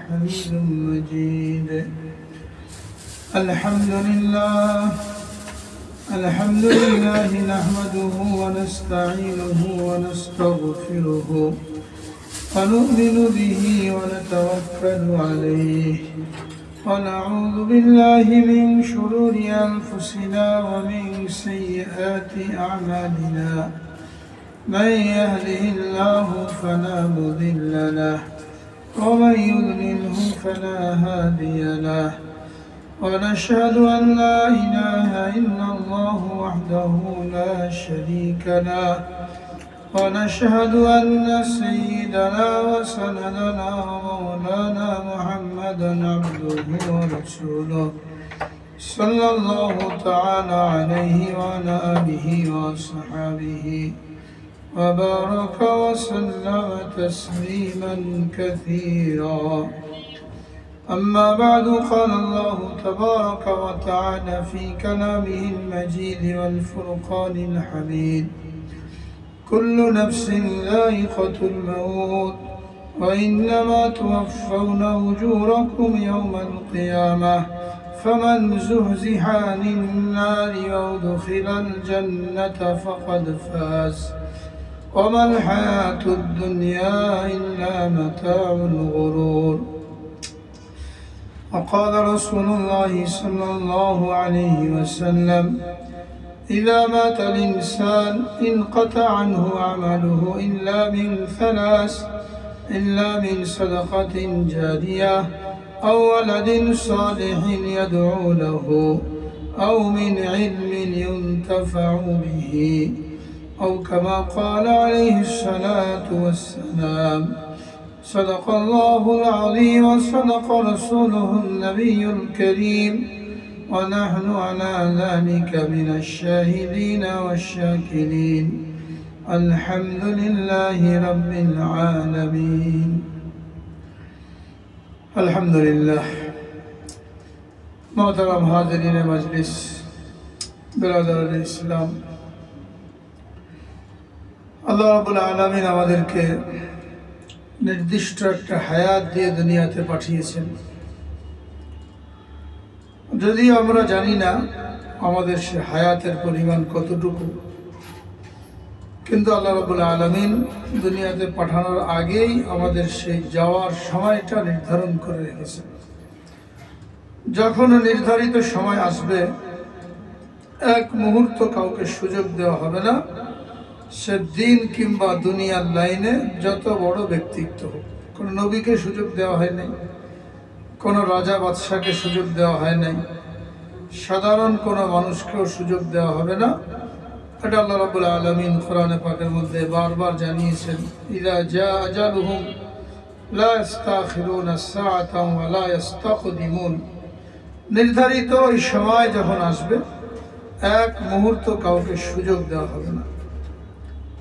حميد مجيد. الحمد لله نحمده ونستعينه ونستغفره ونؤمن به ونتوكل عليه ونعوذ بالله من شرور أنفسنا ومن سيئات أعمالنا. من يهده الله فلا مضل له ومن يضلله فلا هادي له. ونشهد أن لا إله إلا الله وحده لا شريك له. ونشهد أن سيدنا وسندنا ومولانا محمدا عبده ورسوله صلى الله تعالى عليه وعلى آله وصحبه وبارك وسلم تسليما كثيرا. أما بعد، قال الله تبارك وتعالى في كلامه المجيد والفرقان الحميد: كل نفس ذائقة الموت وإنما توفون أجوركم يوم القيامة فمن زحزح عن النار وأدخل الجنة فقد فاز وما الحياة الدنيا إلا متاع الغرور. وقال رسول الله صلى الله عليه وسلم: إذا مات الإنسان انقطع عنه عمله إلا من ثلاث: إلا من صدقة جارية أو ولد صالح يدعو له أو من علم ينتفع به، أو كما قال عليه الصلاة والسلام. صدق الله العظيم وصدق رسوله النبي الكريم، ونحن على ذلك من الشاهدين والشاكرين. الحمد لله رب العالمين. الحمد لله. محترم حاضرین مجلس، برادران ইসলাম, আল্লাহ রাব্বুল আলামিন আমাদেরকে নির্দিষ্ট একটা হায়াত দিয়ে দুনিয়াতে পাঠিয়েছেন। যদিও আমরা জানি না আমাদের সে হায়াতের পরিমাণ কতটুকু, কিন্তু আল্লাহ রাব্বুল আলামিন দুনিয়াতে পাঠানোর আগেই আমাদের সেই যাওয়ার সময়টা নির্ধারণ করে রেখেছেন। যখন নির্ধারিত সময় আসবে, এক মুহূর্ত কাউকে সুযোগ দেওয়া হবে না, সে দিন কিংবা দুনিয়ার লাইনে যত বড় ব্যক্তিত্ব হোক। কোনো নবীকে সুযোগ দেওয়া হয় নাই, কোনো রাজা বাদশাকে সুযোগ দেওয়া হয় নাই, সাধারণ কোনো মানুষকেও সুযোগ দেওয়া হবে না। এটা আল্লাহ রাব্বুল আলামিন কোরআনে পাকের মধ্যে বারবার জানিয়েছেন: ইযা জা আজালুহুম লা ইস্তাখিরুনা সাআতান ওয়া লা ইস্তাকদিমুন। নির্ধারিত ওই সময় যখন আসবে, এক মুহূর্ত কাউকে সুযোগ দেওয়া হবে না।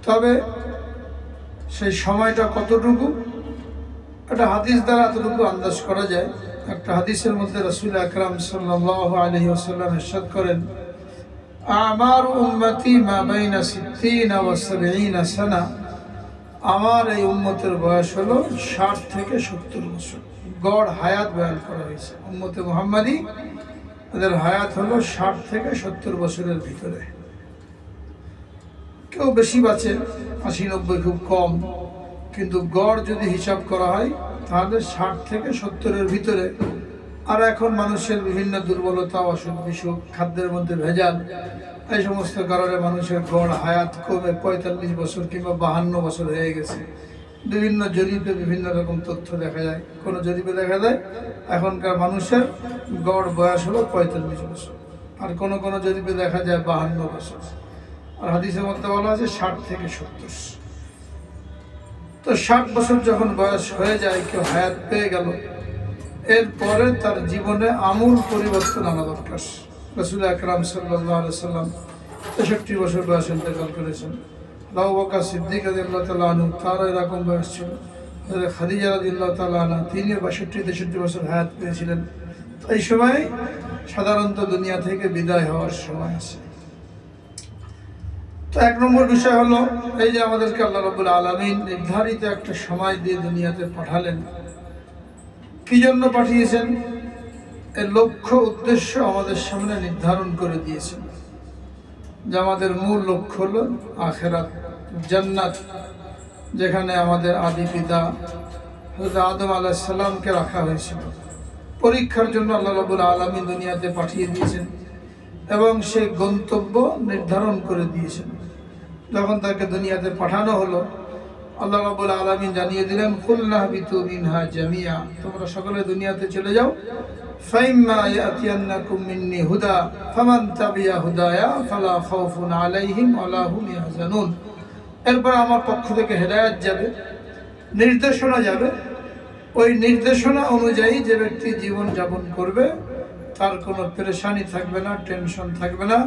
তবে সেই সময়টা কতটুকু, একটা হাদিস দ্বারা এতটুকু আন্দাজ করা যায়। একটা হাদিসের মধ্যে রাসূল আকরাম সাল্লাল্লাহু আলাইহি ওয়াসাল্লাম ইরশাদ করেন: আমার উম্মতি মা বাইনা 60 ওয়া 70 সানা। আমার এই উম্মতের বয়স হলো 60 থেকে 70 বছর। গড় হায়াত বয়ান করা হয়েছে। উম্মতে মুহাম্মাদি এদের হায়াত হলো 60 থেকে 70 বছরের ভিতরে। কেউ বেশি বাঁচে, 80-90 খুব কম, কিন্তু গড় যদি হিসাব করা হয় তাহলে 60 থেকে 70-এর ভিতরে। আর এখন মানুষের বিভিন্ন দুর্বলতা, অসুখ বিসুখ, খাদ্যের মধ্যে ভেজাল, এই সমস্ত কারণে মানুষের গড় হায়াত কমে 45 বছর কিংবা 52 বছর হয়ে গেছে। বিভিন্ন জরিপে বিভিন্ন রকম তথ্য দেখা যায়। কোনো জরিপে দেখা যায় এখনকার মানুষের গড় বয়স হলো 45 বছর, আর কোনো কোনো জরিপে দেখা যায় 52 বছর। আর হাদিসের মধ্যে বলা আছে 60 থেকে 70। তো 60 বছর যখন বয়স হয়ে যায়, কেউ হায়াত পেয়ে গেল, এরপরে তার জীবনে আমূল পরিবর্তন আনা দরকার। রাসূল আকরাম সাল্লাল্লাহু আলাইহি ওয়াসাল্লাম 63 বছর বয়সে ইন্তেকাল করেছেন। আবু বকর সিদ্দিক রাদিয়াল্লাহু তাআলা আনহু, তার এরকম বয়স ছিল। খাদিজা রাদিয়াল্লাহু তাআলা আনহা, তিনি 62-63 বছর হায়াত পেয়েছিলেন। এই সময় সাধারণত দুনিয়া থেকে বিদায় হওয়ার সময় আছে। তো এক নম্বর বিষয় হলো এই যে আমাদেরকে আল্লাহ রাব্বুল আলামিন নির্ধারিত একটা সময় দিয়ে দুনিয়াতে পাঠালেন। কি জন্য পাঠিয়েছেন, এর লক্ষ্য উদ্দেশ্য আমাদের সামনে নির্ধারণ করে দিয়েছেন যে আমাদের মূল লক্ষ্য হলো আখিরাত, জান্নাত, যেখানে আমাদের আদি পিতা হযরত আদম আলাইহিস সালামকে রাখা হয়েছিল। পরীক্ষার জন্য আল্লাহ রাব্বুল আলামিন দুনিয়াতে পাঠিয়ে দিয়েছেন এবং সেই গন্তব্য নির্ধারণ করে দিয়েছেন। যখন তাকে দুনিয়াতে পাঠানো হলো, আল্লাহ রাব্বুল আলামিন জানিয়ে দিলেন, কুলনা বিতু মিনহা জামিয়া, তোমরা সকলে দুনিয়াতে চলে যাও। ফাইম্মা ইয়াতিয়ান্নাকুম মিন্নি হুদা ফামান তাবিয়া হুদায়া ফালা খাউফুন আলাইহিম ওয়ালা হুম ইয়াহজানুন। এরপর আমার পক্ষ থেকে হেদায়েত যাবে, নির্দেশনা যাবে। ওই নির্দেশনা অনুযায়ী যে ব্যক্তি জীবন যাপন করবে তার কোনো পেরেশানি থাকবে না, টেনশন থাকবে না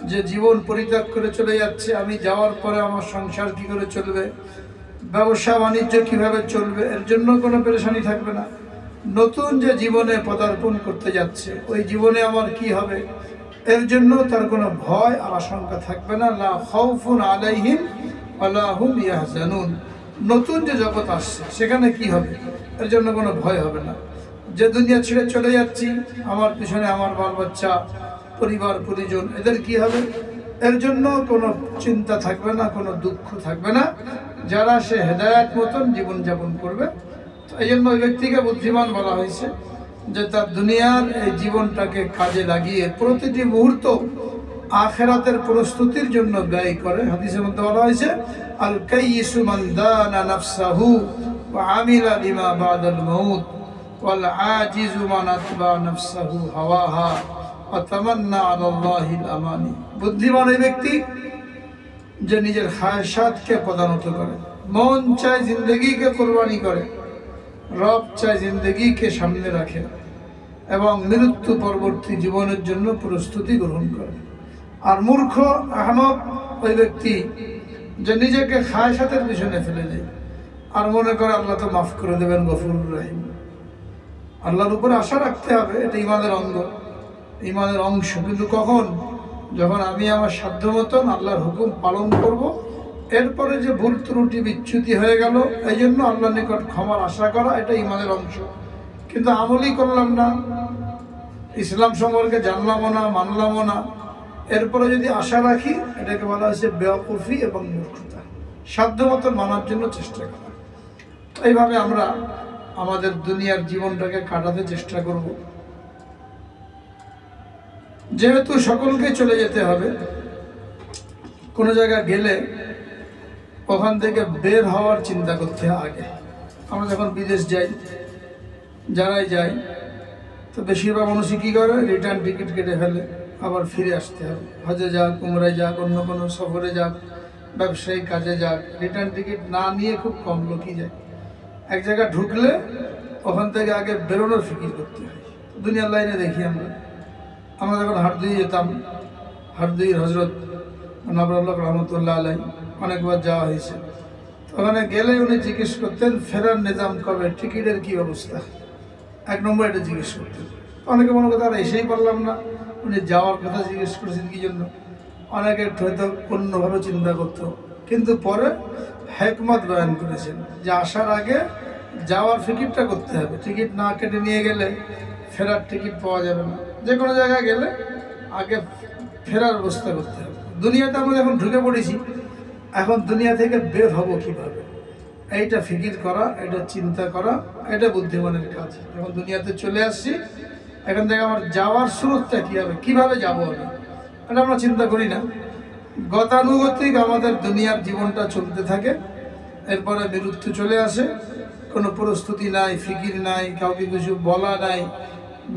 যে জীবন পরিত্যাগ করে চলে যাচ্ছে, আমি যাওয়ার পরে আমার সংসার কি করে চলবে, ব্যবসা বাণিজ্য কিভাবে চলবে, এর জন্য কোনো পেরেশানি থাকবে না। নতুন যে জীবনে পদার্পণ করতে যাচ্ছে ওই জীবনে আমার কি হবে, এর জন্য তার কোনো ভয় আর আশঙ্কা থাকবে না। লা খাউফুন আলাইহিম ওয়ালা হুম ইয়াহজানুন। নতুন যে জগৎ আসছে সেখানে কি হবে, এর জন্য কোনো ভয় হবে না। যে দুনিয়া ছেড়ে চলে যাচ্ছি, আমার পিছনে আমার বাল বাচ্চা, পরিবার পরিজন, এদের কি হবে, এর জন্য কোনো চিন্তা থাকবে না, কোনো দুঃখ থাকবে না, যারা সে হেদায়েত মতন জীবনযাপন করবে। এই জন্য ওই ব্যক্তিকে বুদ্ধিমান বলা হয়েছে যে তার দুনিয়ার এই জীবনটাকে কাজে লাগিয়ে প্রতিটি মুহূর্ত আখিরাতের প্রস্তুতির জন্য ব্যয় করে। হাদিসের মধ্যে বলা হয়েছে, আল কাইয়িসু মান দানা নাফসাহু ওয়া আমিলা লিমা বাদাল মাউত ওয়াল আজিজু মান আতবা নাফসাহু হাওয়াহা ওয়া তামান্না আলাল্লাহিল আমানি। বুদ্ধিমান এই ব্যক্তি যে নিজের খায়সাতকে পদানত করে, মন চায় জিন্দগিকে কোরবানি করে, রব চায় জিন্দগিকে সামনে রাখে এবং মৃত্যু পরবর্তী জীবনের জন্য প্রস্তুতি গ্রহণ করে। আর মূর্খ আহমক ওই ব্যক্তি যে নিজেকে খায়সাতের পিছনে ফেলে দেয় আর মনে করে আল্লাহ তো মাফ করে দেবেন, গফুরুর রহিম। আল্লাহর উপরে আশা রাখতে হবে, এটা ইমানের অঙ্গ, ইমানের অংশ। কিন্তু কখন, যখন আমি আমার সাধ্য মতন আল্লাহর হুকুম পালন করব, এরপরে যে ভুল ত্রুটি বিচ্যুতি হয়ে গেল এই জন্য আল্লাহর নিকট ক্ষমার আশা করা, এটা ইমানের অংশ। কিন্তু আমলই করলাম না, ইসলাম সম্পর্কে জানলামও না, মানলামও না, এরপরে যদি আশা রাখি, এটাকে বলা হয়েছে বেওয়াকুফি এবং মূর্খতা। সাধ্য মতন মানার জন্য চেষ্টা করা। এইভাবে আমরা আমাদের দুনিয়ার জীবনটাকে কাটাতে চেষ্টা করব। যেহেতু সকলকে চলে যেতে হবে, কোনো জায়গায় গেলে ওখান থেকে বের হওয়ার চিন্তা করতে হয় আগে। আমরা যখন বিদেশ যাই, যারাই যাই, তো বেশিরভাগ মানুষই কী করে, রিটার্ন টিকিট কেটে ফেলে, আবার ফিরে আসতে হবে। হজে যাক, উমরায় যাক, অন্য কোনো সফরে যাক, ব্যবসায়িক কাজে যাক, রিটার্ন টিকিট না নিয়ে খুব কম লোকই যায়। এক জায়গায় ঢুকলে ওখান থেকে আগে বেরোনোর ফিকির করতে হয়। দুনিয়ার লাইনে দেখি আমরা যখন হাটদুই যেতাম, হাটদুইয়ের হজরত নবরুল্লাহ রহমতুল্লাহ আলাই অনেকবার যাওয়া হয়েছে। ওখানে গেলে উনি জিজ্ঞেস করতেন, ফেরার নিজাম কবে, টিকিটের কি অবস্থা, এক নম্বর এটা জিজ্ঞেস করতেন। অনেকে মনে করতে, আর এসেই পারলাম না, উনি যাওয়ার কথা জিজ্ঞেস করেছেন কি জন্য। অনেকে হয়তো অন্যভাবে চিন্তা করতো, কিন্তু পরে হেকমত বয়ান করেছেন যে আসার আগে যাওয়ার ফিকিরটা করতে হবে। টিকিট না কেটে নিয়ে গেলে ফেরার টিকিট পাওয়া যাবে না। যে কোনো জায়গায় গেলে আগে ফেরার ব্যবস্থা করতে হবে। দুনিয়াতে আমরা যখন ঢুকে পড়েছি, এখন দুনিয়া থেকে বের হব কিভাবে, এইটা ফিকির করা, এটা চিন্তা করা, এটা বুদ্ধিমানের কাজ। যখন দুনিয়াতে চলে আসছি, এখান থেকে আমার যাওয়ার স্রোতটা কী হবে, কীভাবে যাবো আমি, এটা আমরা চিন্তা করি না। গতানুগতিক আমাদের দুনিয়ার জীবনটা চলতে থাকে, এরপরে মৃত্যু চলে আসে, কোনো প্রস্তুতি নাই, ফিকির নাই, কাউকে কিছু বলা নাই।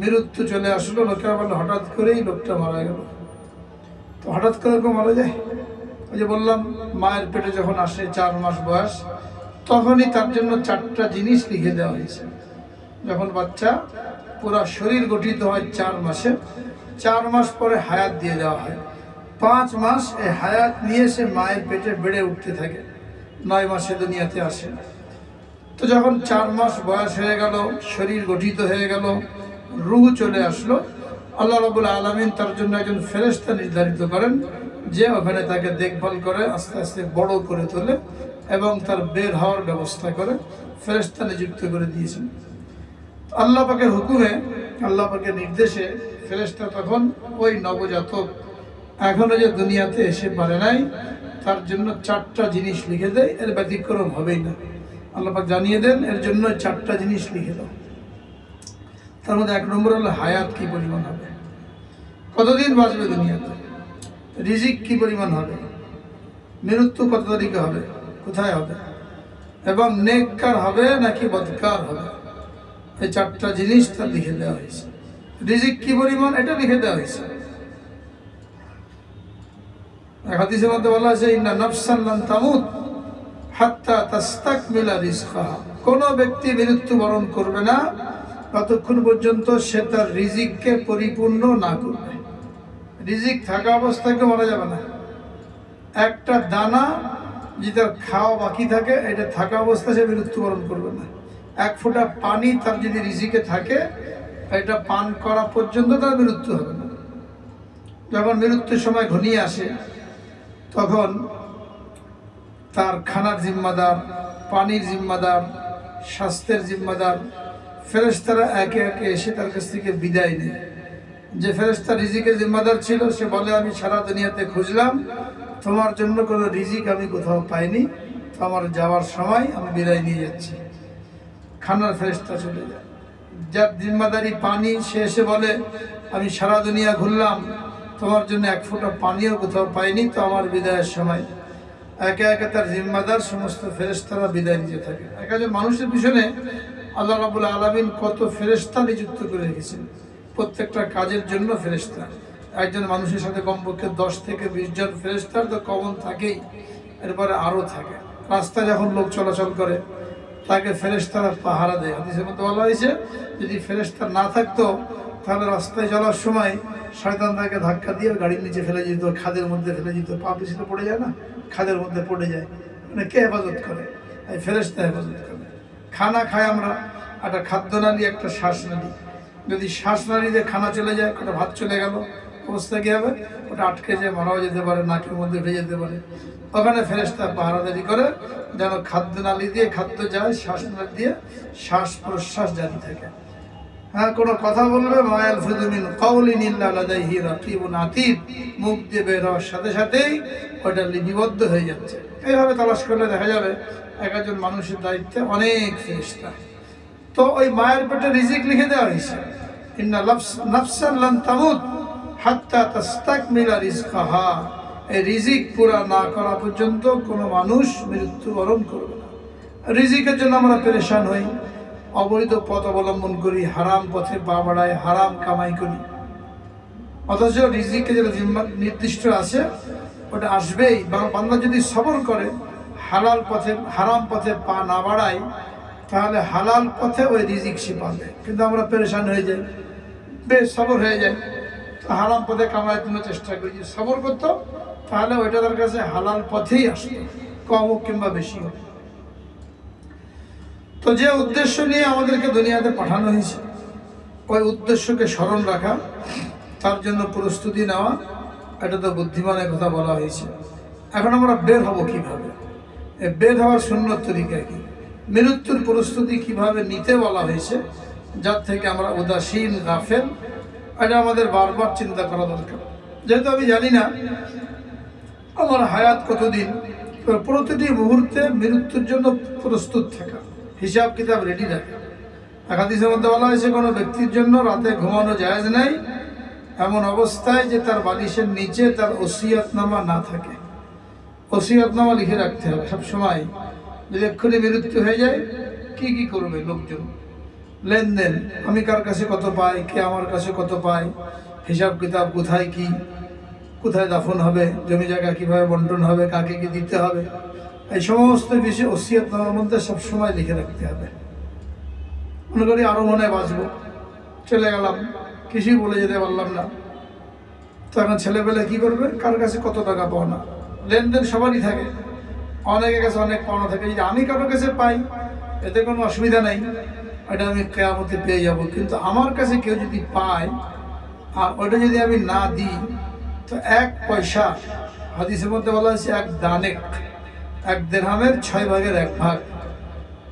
মৃত্যু চলে আসলো, লোকেরা বললো হঠাৎ করেই লোকটা মারা গেল। তো হঠাৎ করে কেউ মারা যায়? ওই যে বললাম, মায়ের পেটে যখন আসে 4 মাস বয়স, তখনই তার জন্য 4টা জিনিস লিখে দেওয়া হয়েছে। যখন বাচ্চা পুরা শরীর গঠিত হয় 4 মাসে, 4 মাস পরে হায়াত দিয়ে দেওয়া হয়। 5 মাস এই হায়াত নিয়ে সে মায়ের পেটে বেড়ে উঠতে থাকে, 9 মাসে দুনিয়াতে আসে। তো যখন 4 মাস বয়স হয়ে গেল, শরীর গঠিত হয়ে গেল, রূহ চলে আসলো, আল্লাহ রাব্বুল আলামিন তার জন্য একজন ফেরেশতা নির্ধারিত করেন যে ওখানে তাকে দেখভাল করে, আস্তে আস্তে বড় করে তোলে এবং তার বের হওয়ার ব্যবস্থা করে, ফেরেশতা নিযুক্ত করে দিয়েছেন। আল্লাহ পাকের হুকুমে, আল্লাহ পাকের নির্দেশে ফেরেশতা তখন ওই নবজাতক এখনো যে দুনিয়াতে এসে পারে নাই তার জন্য 4টা জিনিস লিখে দেয়, এর ব্যতিক্রম হবেই না। আল্লাহ পাক জানিয়ে দেন এর জন্য 4টা জিনিস লিখে দাও। তার মধ্যে 1 নম্বর হলো হায়াত কি পরিমাণ হবে, কতদিন বাঁচবে দুনিয়াতে, রিজিক কি পরিমাণ হবে, মৃত্যু কত তারিখে হবে, কোথায় হবে, এবং নেককার হবে নাকি বদকার হবে। এই 4টা জিনিস তার লিখে দেওয়া হয়েছে। রিজিক কি পরিমাণ এটা লিখে দেওয়া হয়েছে। হাদিসের মধ্যে বলা আছে ইন্না নাফসান লান তামুত হাত্তা তাস্তাকমিলা রিজকাহা, কোন ব্যক্তি মৃত্যুবরণ করবে না ততক্ষণ পর্যন্ত সে তার রিজিককে পরিপূর্ণ না করবে। রিজিক থাকা অবস্থায় কেউ মারা যাবে না। একটা দানা যদি তার খাওয়া বাকি থাকে, এটা থাকা অবস্থায় সে মৃত্যুবরণ করবে না। 1 ফোঁটা পানি তার যদি রিজিকে থাকে, এটা পান করা পর্যন্ত তার মৃত্যু হবে না। যখন মৃত্যুর সময় ঘনিয়ে আসে তখন তার খানার জিম্মাদার, পানির জিম্মাদার, স্বাস্থ্যের জিম্মাদার ফেরেশতারা একে একে এসে তার কাছ থেকে বিদায় নেয়। যে ফেরেশতা রিজিকের জিম্মাদার ছিল সে বলে আমি সারা দুনিয়াতে খুঁজলাম, তোমার জন্য কোনো রিজিক আমি কোথাও পাইনি, তো আমার যাওয়ার সময় আমি বিদায় নিয়ে যাচ্ছি। খানার ফেরেশতা চলে যায়। যার জিম্মাদারি পানি সে এসে বলে আমি সারা দুনিয়া ঘুরলাম, তোমার জন্য 1 ফোঁটা পানিও কোথাও পাইনি, তো আমার বিদায়ের সময়। একে একে তার জিম্মাদার সমস্ত ফেরেশতারা বিদায় নিতে থাকে। একজন মানুষের পিছনে আল্লাহ রাব্বুল আলামিন কত ফেরেশতা নিযুক্ত করে রেখেছেন, প্রত্যেকটা কাজের জন্য ফেরেশতা। একজন মানুষের সাথে কমপক্ষে 10 থেকে 20 জন ফেরেশতার তো কমন থাকেই, এরপরে আরও থাকে। রাস্তায় যখন লোক চলাচল করে তাকে ফেরেশতারা পাহারা দেয়। হাদিসের মধ্যে বলা হয়েছে যদি ফেরেশতা না থাকতো তাহলে রাস্তায় চলার সময় শয়তান তাকে ধাক্কা দিয়ে গাড়ির নিচে ফেলে যেত, খাদের মধ্যে ফেলে যেত। পা পিছনে পড়ে যায় না, খাদের মধ্যে পড়ে যায়। মানে কে হেফাজত করে? এই ফেরেশতা হেফাজত করে। খানা খাই আমরা, একটা খাদ্যনালী, একটা শ্বাসনালী। যদি শ্বাসনালীতে খানা চলে যায়, একটা ভাত চলে গেল, অবস্থা কী হবে? ওটা আটকে যায়, মারাও যেতে পারে, নাকের মধ্যে ভেজে যেতে পারে। ওখানে ফেরেশতা পাহারাদারি করে যেন খাদ্যনালী দিয়ে খাদ্য যায়, শ্বাসনালী দিয়ে শ্বাস প্রশ্বাস জারি থাকে। হ্যাঁ, কোনো কথা বলবে মায়াল ফিদুমিন কাউলিন ইল্লা লাদাইহি রাকিবুন আতীদ, মুখ দিয়ে বের হওয়ার সাথে সাথেই ওটা লিপিবদ্ধ হয়ে যাচ্ছে। এইভাবে তালাশ করলে দেখা যাবে একজন মানুষের দায়িত্বে অনেক ফেরেশতা। তো ওই মায়ের পেটে রিজিক লিখে দেওয়া হয়েছে, ইন্না নাফসান লান তামুত হাত্তা তাস্তাকমিলা রিজকাহা। এই রিজিক পুরা না করা পর্যন্ত কোনো মানুষ মৃত্যুবরণ করবে না। রিজিকের জন্য আমরা পেরেশান হই, অবৈধ পথ অবলম্বন করি, হারাম পথে পা বাড়াই, হারাম কামাই করি। অথচ রিজিকে যেটা নির্দিষ্ট আছে ওটা আসবেই। বান্দা যদি সবর করে, হালাল পথে, হারাম পথে পা না বাড়ায়, তাহলে হালাল পথে ওই রিজিক সে পাবে। কিন্তু আমরা পেরেশান হয়ে যাই, বেসবর হয়ে যাই, হারাম পথে কামানোর জন্য চেষ্টা করি। যে সবর করতো তাহলে ওইটা তার কাছে হালাল পথেই আসতো, কম হোক কিংবা বেশি হোক। তো যে উদ্দেশ্য নিয়ে আমাদেরকে দুনিয়াতে পাঠানো হয়েছে, ওই উদ্দেশ্যকে স্মরণ রাখা, তার জন্য প্রস্তুতি নেওয়া, এটা তো বুদ্ধিমানের কথা বলা হয়েছে। এখন আমরা বের হব কিভাবে? বের হওয়ার সুন্নত তরিকা কি? মৃত্যুর প্রস্তুতি কিভাবে নিতে বলা হয়েছে, যার থেকে আমরা উদাসীন, গাফেল, এটা আমাদের বারবার চিন্তা করা দরকার। যেহেতু আমি জানি না আমার হায়াত কতদিন, প্রতিটি মুহূর্তে মৃত্যুর জন্য প্রস্তুত থাকা, হিসাব কিতাব রেডি রাখা। হাদিসের মধ্যে বলা হয়েছে কোনো ব্যক্তির জন্য রাতে ঘুমানো জায়েজ নাই এমন অবস্থায় যে তার বালিশের নিচে তার ওসিয়তনামা না থাকে। ওসিয়তনামা লিখে রাখতে হবে সবসময়। যদি এক্ষুনি মৃত্যু হয়ে যায় কি কি করবে লোকজন, লেনদেন, আমি কার কাছে কত পাই, কে আমার কাছে কত পায়, হিসাব কিতাব, কোথায় কি, কোথায় দাফন হবে, জমি জায়গা কীভাবে বন্টন হবে, কাকে কি দিতে হবে, এই সমস্ত বিষয় ওসিয়তনামার মধ্যে সবসময় লিখে রাখতে হবে। মনে করি আরও মনে হয় বাঁচবো, চলে গেলাম, কিছুই বলে যেতে পারলাম না, তো এখন ছেলেবেলা কী করবে, কার কাছে কত টাকা পাওনা, লেনদেন সবারই থাকে, অনেকের কাছে অনেক পাওনা থাকে। যদি আমি কারোর কাছে পাই এতে কোনো অসুবিধা নেই, এটা আমি কিয়ামতে পেয়ে যাব। কিন্তু আমার কাছে কেউ যদি পায় আর ওটা যদি আমি না দিই, তো 1 পয়সা, হাদিসের মধ্যে বলা হয়েছে 1 দানেক, 1 দিরহামের 6 ভাগের 1 ভাগ,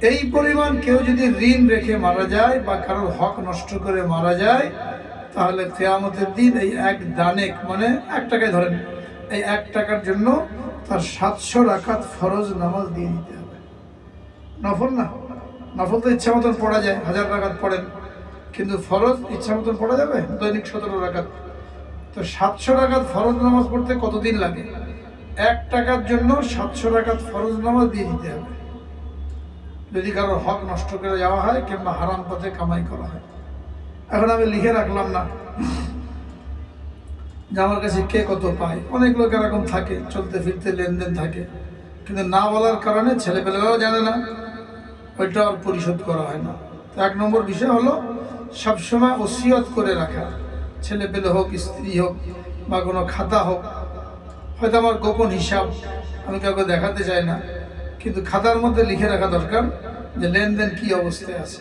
এই পরিমাণ কেউ যদি ঋণ রেখে মারা যায় বা কারোর হক নষ্ট করে মারা যায়, তাহলে কিয়ামতের দিন এই এক দানেক মানে 1 টাকায় ধরেন, এই 1 টাকার জন্য তার 700 রাকাত ফরজ নামাজ দিয়ে দিতে হবে। নফল না, নফল তো ইচ্ছা মতন পড়া যায়, 1000 রাকাত পড়েন, কিন্তু ফরজ ইচ্ছা মতন পড়া যাবে? দৈনিক 17 রাকাত। তো 700 রাকাত ফরজ নামাজ পড়তে কতদিন লাগে? 1 টাকার জন্য 700 রাকাত ফরজ নামাজ দিয়ে দিতে হবে, যদি কারোর হক নষ্ট করে যাওয়া হয় কিংবা হারাম পথে কামাই করা হয়। এখন আমি লিখে রাখলাম না যে আমার কাছে কে কত পায়। অনেক লোক এরকম থাকে, চলতে ফিরতে লেনদেন থাকে, কিন্তু না বলার কারণে ছেলেপেলেরাও জানে না, ওইটা আর পরিশোধ করা হয় না। তো 1 নম্বর বিষয় হলো সবসময় ওসিয়ত করে রাখা, ছেলেপেলে হোক, স্ত্রী হোক, বা কোনো খাতা হোক। হয়তো আমার গোপন হিসাব, আমি কাউকে দেখাতে চাই না, কিন্তু খাতার মধ্যে লিখে রাখা দরকার যে লেনদেন কি অবস্থায় আছে।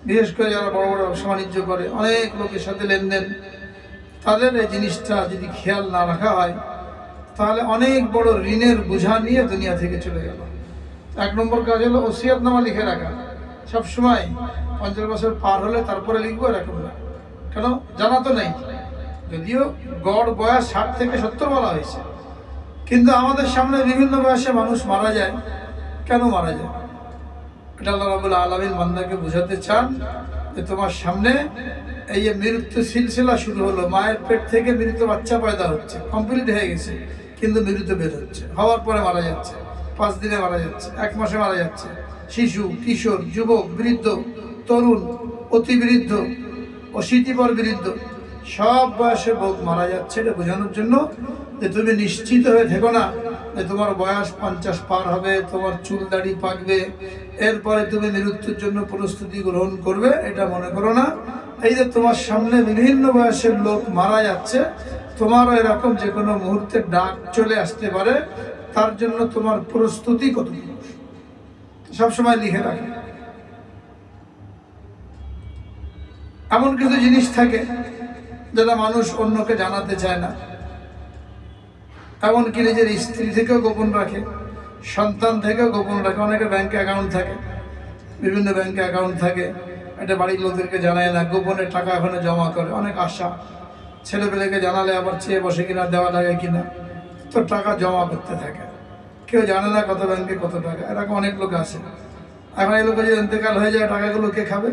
বিশেষ করে যারা বড় বড় ব্যবসা বাণিজ্য করে, অনেক লোকের সাথে লেনদেন, তাদের এই জিনিসটা যদি খেয়াল না রাখা হয়, তাহলে অনেক বড় ঋণের বোঝা নিয়ে দুনিয়া থেকে চলে গেল। 1 নম্বর কাজ হলো ওসিয়তনামা লিখে রাখা। সবসময় 50 বছর পার হলে তারপরে লিখবো এরকম না, কেন জানা তো নেই। যদিও গড় বয়স 60 থেকে 70 বলা হয়েছে, কিন্তু আমাদের সামনে বিভিন্ন বয়সে মানুষ মারা যায়। কেন মারা যায়? এটা আল্লাহ রাব্বুল আলামিন বান্দাকে বোঝাতে চান যে তোমার সামনে এই যে মৃত্যু সিলসিলা শুরু হলো, মায়ের পেট থেকে মৃত বাচ্চা পয়দা হচ্ছে, কমপ্লিট হয়ে গেছে, কিন্তু মৃত বের হচ্ছে, হওয়ার পরে মারা যাচ্ছে, 5 দিনে মারা যাচ্ছে, 1 মাসে মারা যাচ্ছে। শিশু, কিশোর, যুবক, বৃদ্ধ, তরুণ, অতি বৃদ্ধ, অশীতিপর বৃদ্ধ, সব বয়সে লোক মারা যাচ্ছে। এটা বোঝানোর জন্য যে তুমি নিশ্চিত হয়ে থেকো না যে তোমার বয়স 50 পার হবে, তোমার চুল দাড়ি পাকবে, এরপরে তুমি মৃত্যুর জন্য প্রস্তুতি গ্রহণ করবে, এটা মনে করো না। এই যে তোমার সামনে বিভিন্ন বয়সের লোক মারা যাচ্ছে, তোমারও এরকম যে কোনো মুহূর্তে ডাক চলে আসতে পারে, তার জন্য তোমার প্রস্তুতি কতটুকু সবসময় লিখে রাখে। এমন কিছু জিনিস থাকে যেটা মানুষ অন্যকে জানাতে চায় না, এমনকি নিজের স্ত্রী থেকেও গোপন রাখে, সন্তান থেকেও গোপন রাখে। অনেকের ব্যাংকে অ্যাকাউন্ট থাকে, বিভিন্ন ব্যাংকে অ্যাকাউন্ট থাকে, এটা বাড়ির লোকদেরকে জানায় না, গোপনে টাকা এখানে জমা করে। অনেক আশা, ছেলেপেলেকে জানালে আবার চেয়ে বসে কিনা, দেওয়া লাগে কিনা, তো টাকা জমা করতে থাকে। কেউ জানে না কত ব্যাংকে কত টাকা, এরকম অনেক লোক আছে। এখন এই লোকের যদি ইন্তেকাল হয়ে যায়, টাকাগুলো কে খাবে?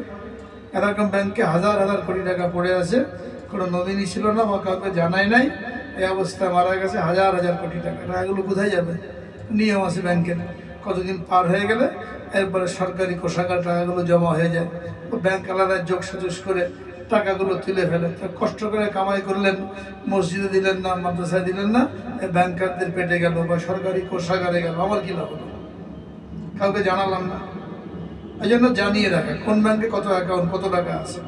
এরকম ব্যাংকে হাজার হাজার কোটি টাকা পড়ে আছে, কোনো নমিনি ছিল না বা কাউকে জানাই নাই, এই অবস্থায় মারা গেছে, হাজার হাজার কোটি টাকা। টাকাগুলো কোথায় যাবে? নিয়ম আছে ব্যাংকের, কতদিন পার হয়ে গেলে এরপরে সরকারি কোষাগার টাকাগুলো জমা হয়ে যায়, ব্যাংক আলাদা যোগ সাজস করে টাকাগুলো তুলে ফেলে। কষ্ট করে কামাই করলেন, মসজিদে দিলেন না, মাদ্রাসায় দিলেন না, ব্যাংকারদের পেটে গেল বা সরকারি কোষাগারে গেল, আমার কি লাভ হলো? কাউকে জানালাম না। এই জন্য জানিয়ে রাখা কোন ব্যাংকে কত অ্যাকাউন্ট, কত টাকা আছে,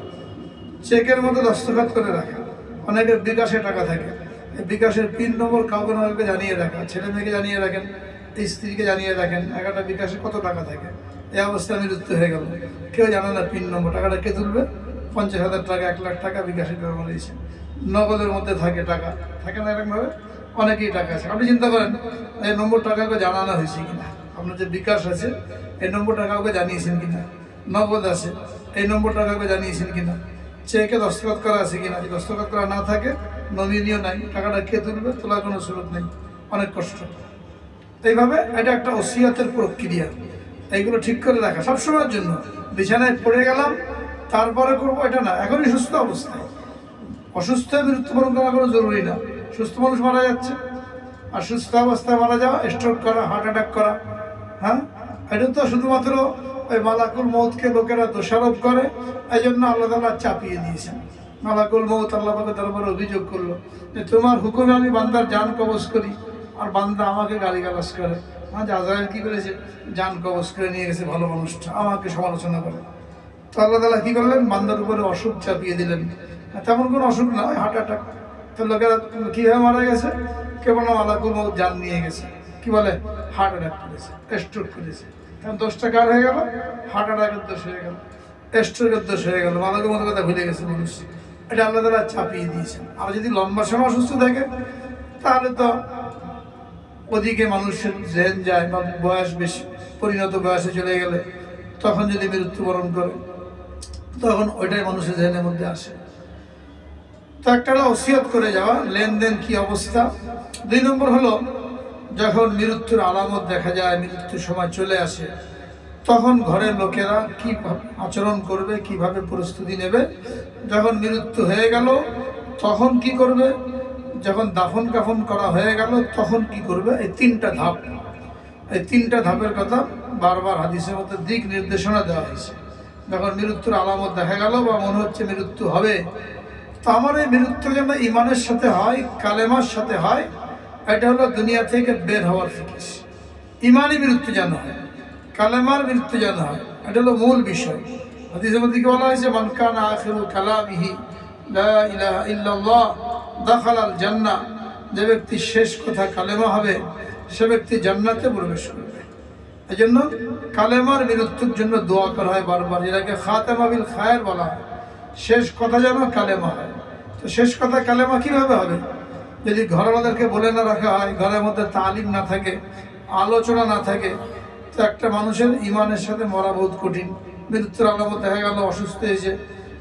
চেকের মতো দস্তখত করে রাখা। অনেকের বিকাশে টাকা থাকে, এই বিকাশের পিন নম্বর কাউকে না কাউকে জানিয়ে রাখা। ছেলে মেয়েকে জানিয়ে রাখেন, স্ত্রীকে জানিয়ে রাখেন, একটা বিকাশে কত টাকা থাকে। এই অবস্থায় মৃত্যু হয়ে গেল, কেউ জানে না পিন নম্বর, টাকাটা কে তুলবে? 50,000 টাকা, 1 লাখ টাকা বিকাশে জমা দিয়েছে, নগদের মধ্যে থাকে টাকা, থাকে না এরকমভাবে অনেকেই টাকা আছে। আপনি চিন্তা করেন এই নম্বরটা কাউকে জানানো হয়েছে কিনা, আপনার যে বিকাশ আছে এই নম্বরটা কাউকে জানিয়েছেন কিনা, নগদ আছে এই নম্বরটা কাউকে জানিয়েছেন কিনা, চেকে দস্তখত করা আছে কিনা। যদি দস্তখত করা না থাকে, নমিনিও নাই, টাকাটা কে তুলবে? তোলার কোনো সুযোগ নেই, অনেক কষ্ট। এইভাবে এটা একটা ওসিয়তের প্রক্রিয়া, এইগুলো ঠিক করে রাখা সবসময়ের জন্য। বিছানায় পড়ে গেলাম তারপরে করবো, এটা না। এখনই সুস্থ অবস্থায়, অসুস্থ হয়ে মৃত্যুবরণ করা কোনো জরুরি না। সুস্থ মানুষ মারা যাচ্ছে, আর সুস্থ অবস্থায় মারা যাওয়া, স্ট্রোক করা, হার্ট অ্যাটাক করা, হ্যাঁ, এটা তো শুধুমাত্র ওই মালাকুল মৌতকে লোকেরা দোষারোপ করে, এই জন্য আল্লাহ তাআলা চাপিয়ে দিয়েছেন। মালাকুল মৌত আল্লাহ পাকের দরবারে অভিযোগ করলো যে তোমার হুকুমে আমি বান্দার জান কবজ করি, আর বান্দা আমাকে গালিগালাজ করে। হ্যাঁ, যে আজরাইল কি করেছে? জান কবজ করে নিয়ে গেছে ভালো মানুষটা, আমাকে সমালোচনা করে। তো আল্লাহ তাআলা কি করলেন? বান্দার উপরে অসুখ চাপিয়ে দিলেন। তেমন কোনো অসুখ না, ওই হার্ট অ্যাটাক। তো লোকেরা কীভাবে মারা গেছে? কেবল মালাকুল মৌত জান নিয়ে গেছে, কি বলে? হার্ট অ্যাটাক করেছে, স্ট্রোক করেছে। তখন দোষটা কার হয়ে গেল? হার্ট অ্যাটাকের দোষ হয়ে গেল, স্ট্রোকের দোষ হয়ে গেল, মালাকুল মৌতের কথা ভুলে গেছে মানুষ। এটা আল্লাহ তাআলা চাপিয়ে দিয়েছেন। আর যদি লম্বা সময় অসুস্থ থাকে, তাহলে তো ওদিকে মানুষের জেন যায়, বা বয়স বেশি, পরিণত বয়সে চলে গেলে তখন যদি মৃত্যুবরণ করে, তখন ওইটাই মানুষের জেনের মধ্যে আসে। তো একটা হলো ওসিয়ত করে যাওয়া, লেনদেন কি অবস্থা। 2 নম্বর হলো যখন মৃত্যুর আলামত দেখা যায়, মৃত্যুর সময় চলে আসে, তখন ঘরের লোকেরা কি আচরণ করবে, কিভাবে প্রস্তুতি নেবে। যখন মৃত্যু হয়ে গেল তখন কি করবে, যখন দাফন কাফন করা হয়ে গেল তখন কি করবে। এই 3টা ধাপ, এই 3টা ধাপের কথা বারবার হাদিসের মধ্যে দিক নির্দেশনা দেওয়া হয়েছে। যখন মৃত্যুর আলামত দেখা গেল বা মনে হচ্ছে মৃত্যু হবে, তো আমার এই মৃত্যু যেন ইমানের সাথে হয়, কালেমার সাথে হয়। এটা হলো দুনিয়া থেকে বের হওয়ার ফিকিস। ইমানই মৃত্যু যেন হয়, কালেমার মৃত্যু যেন হয়, এটা হলো মূল বিষয়। হাদিসের মধ্যে কি বলা হয়েছে, মান কানা আখিরু কালামিহি লা ইলাহা ইল্লাল্লাহ দাখালাল জান্নাহ। যে ব্যক্তি শেষ কথা কালেমা হবে, সে ব্যক্তি জান্নাতে প্রবেশ করবে। এই জন্য কালেমার মৃত্যুর জন্য দোয়া করা হয় বারবার, এটাকে খাতেমা বিল খায়ের বলা হয়। শেষ কথা যেন কালেমা হয়। তো শেষ কথা কালেমা কিভাবে হবে, যদি ঘরওয়ালাদেরকে বলে না রাখা হয়, ঘরের মধ্যে তালিম না থাকে, আলোচনা না থাকে, তো একটা মানুষের ইমানের সাথে মরা বহুত কঠিন। মৃত্যুর আলামত দেখা গেল, অসুস্থ হয়েছে,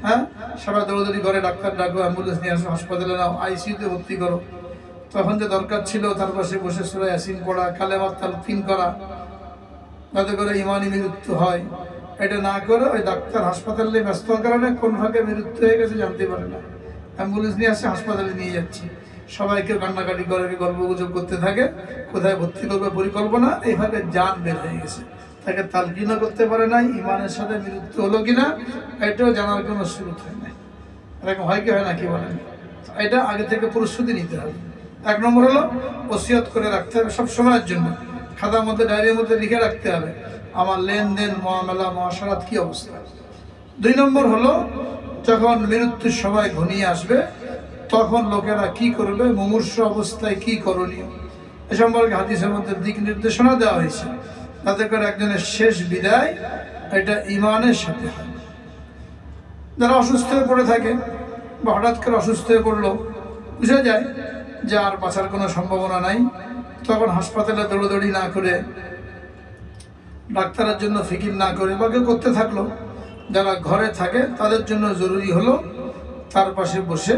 হ্যাঁ, সবাই দৌড়দৌড়ি করে ডাক্তার ডাকো, অ্যাম্বুলেন্স নিয়ে আসো, হাসপাতালে নাও, আইসিইউতে ভর্তি করো। তখন যে দরকার ছিল তার পাশে বসে সূরা ইয়াসিন পড়া, কালেমার তালকিন করা, যাতে করে ইমানি মৃত্যু হয়। এটা না করে ওই ডাক্তার হাসপাতালে ব্যস্ত হওয়ার কারণে কোন ভাগে মৃত্যু হয়ে গেছে জানতে পারে না। অ্যাম্বুলেন্স নিয়ে আসে, হাসপাতালে নিয়ে যাচ্ছে, সবাইকে কান্নাকাটি করে, গল্পগুজব করতে থাকে, কোথায় ভর্তি করবে পরিকল্পনা। এইভাবে জান বের হয়ে গেছে, তাকে তালকিনও করতে পারে নাই, ইমানের সাথে মৃত্যু হলো কিনা এটাও জানার কোনো সুযোগ হয় না। এরকম হয় কি হয় না, কি বলেন? এটা আগে থেকে প্রস্তুতি নিতে হবে। 1 নম্বর হলো ওসিয়ত করে রাখতে হবে সব সময়ের জন্য, খাতার মধ্যে, ডায়েরির মধ্যে লিখে রাখতে হবে আমার লেনদেন, মুআমালা, মুআশারাত কি অবস্থা। 2 নম্বর হলো যখন মৃত্যুর সময় ঘনিয়ে আসবে তখন লোকেরা কি করবে, মুমূর্ষু অবস্থায় কি করণীয়, এ সম্পর্কে হাদিসের মধ্যে দিক নির্দেশনা দেওয়া হয়েছে। তাতে করে একজনের শেষ বিদায় এটা ইমানের সাথে হয়। যারা অসুস্থ হয়ে পড়ে থাকে বা হঠাৎ করে অসুস্থ হয়ে পড়লো, বুঝা যায় যে আর বাঁচার কোনো সম্ভাবনা নাই, তখন হাসপাতালে দৌড়দৌড়ি না করে, ডাক্তারের জন্য ফিকির না করে বা কেউ করতে থাকলো, যারা ঘরে থাকে তাদের জন্য জরুরি হলো তার পাশে বসে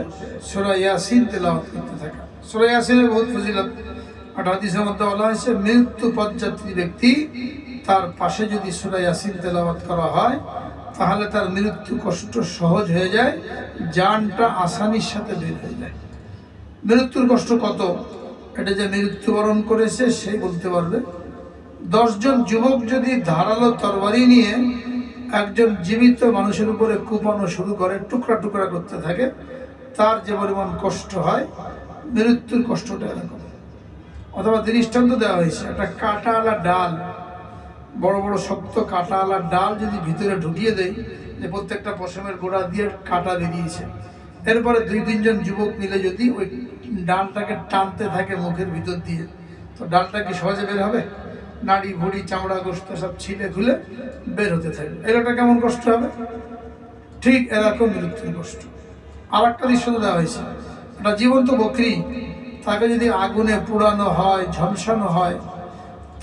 সূরা ইয়াসিন তেলাওয়াত করতে থাকা। সূরা ইয়াসিনের বহুত ফজিলত। আর হাদিসের মধ্যে বলা হয়েছে, মৃত্যু পথযাত্রী ব্যক্তি তার পাশে যদি সূরা ইয়াসিন তেলাওয়াত করা হয় তাহলে তার মৃত্যু কষ্ট সহজ হয়ে যায়, জানটা আসানির সাথে বের হয়ে যায়। মৃত্যুর কষ্ট কত, এটা যে মৃত্যুবরণ করেছে সেই বলতে পারবে। 10 জন যুবক যদি ধারালো তরবারি নিয়ে একজন জীবিত মানুষের উপরে কুপানো শুরু করে, টুকরা টুকরা করতে থাকে, তার যে পরিমাণ কষ্ট হয়, মৃত্যুর কষ্টটা এরকম। অথবা দৃষ্টান্ত দেওয়া হয়েছে, একটা কাঁটাওয়ালা ডাল, বড় বড় শক্ত কাঁটাওয়ালা ডাল যদি ভিতরে ঢুকিয়ে দেয়, যে প্রত্যেকটা পশমের গোড়া দিয়ে কাঁটা বেরিয়েছে, এরপরে 2-3 জন যুবক মিলে যদি ওই ডালটাকে টানতে থাকে মুখের ভিতর দিয়ে, তো ডালটা কি সহজে বের হবে? নাড়ি ভুড়ি চামড়া গোস্ত সব ছিঁড়ে খুলে বের হতে থাকবে। এরটা কেমন কষ্ট হবে? ঠিক এরকম মৃত্যুর কষ্ট। আর একটা দৃশ্য দেওয়া হয়েছে, একটা জীবন্ত বকরি, তাকে যদি আগুনে পোড়ানো হয়, ঝলসানো হয়,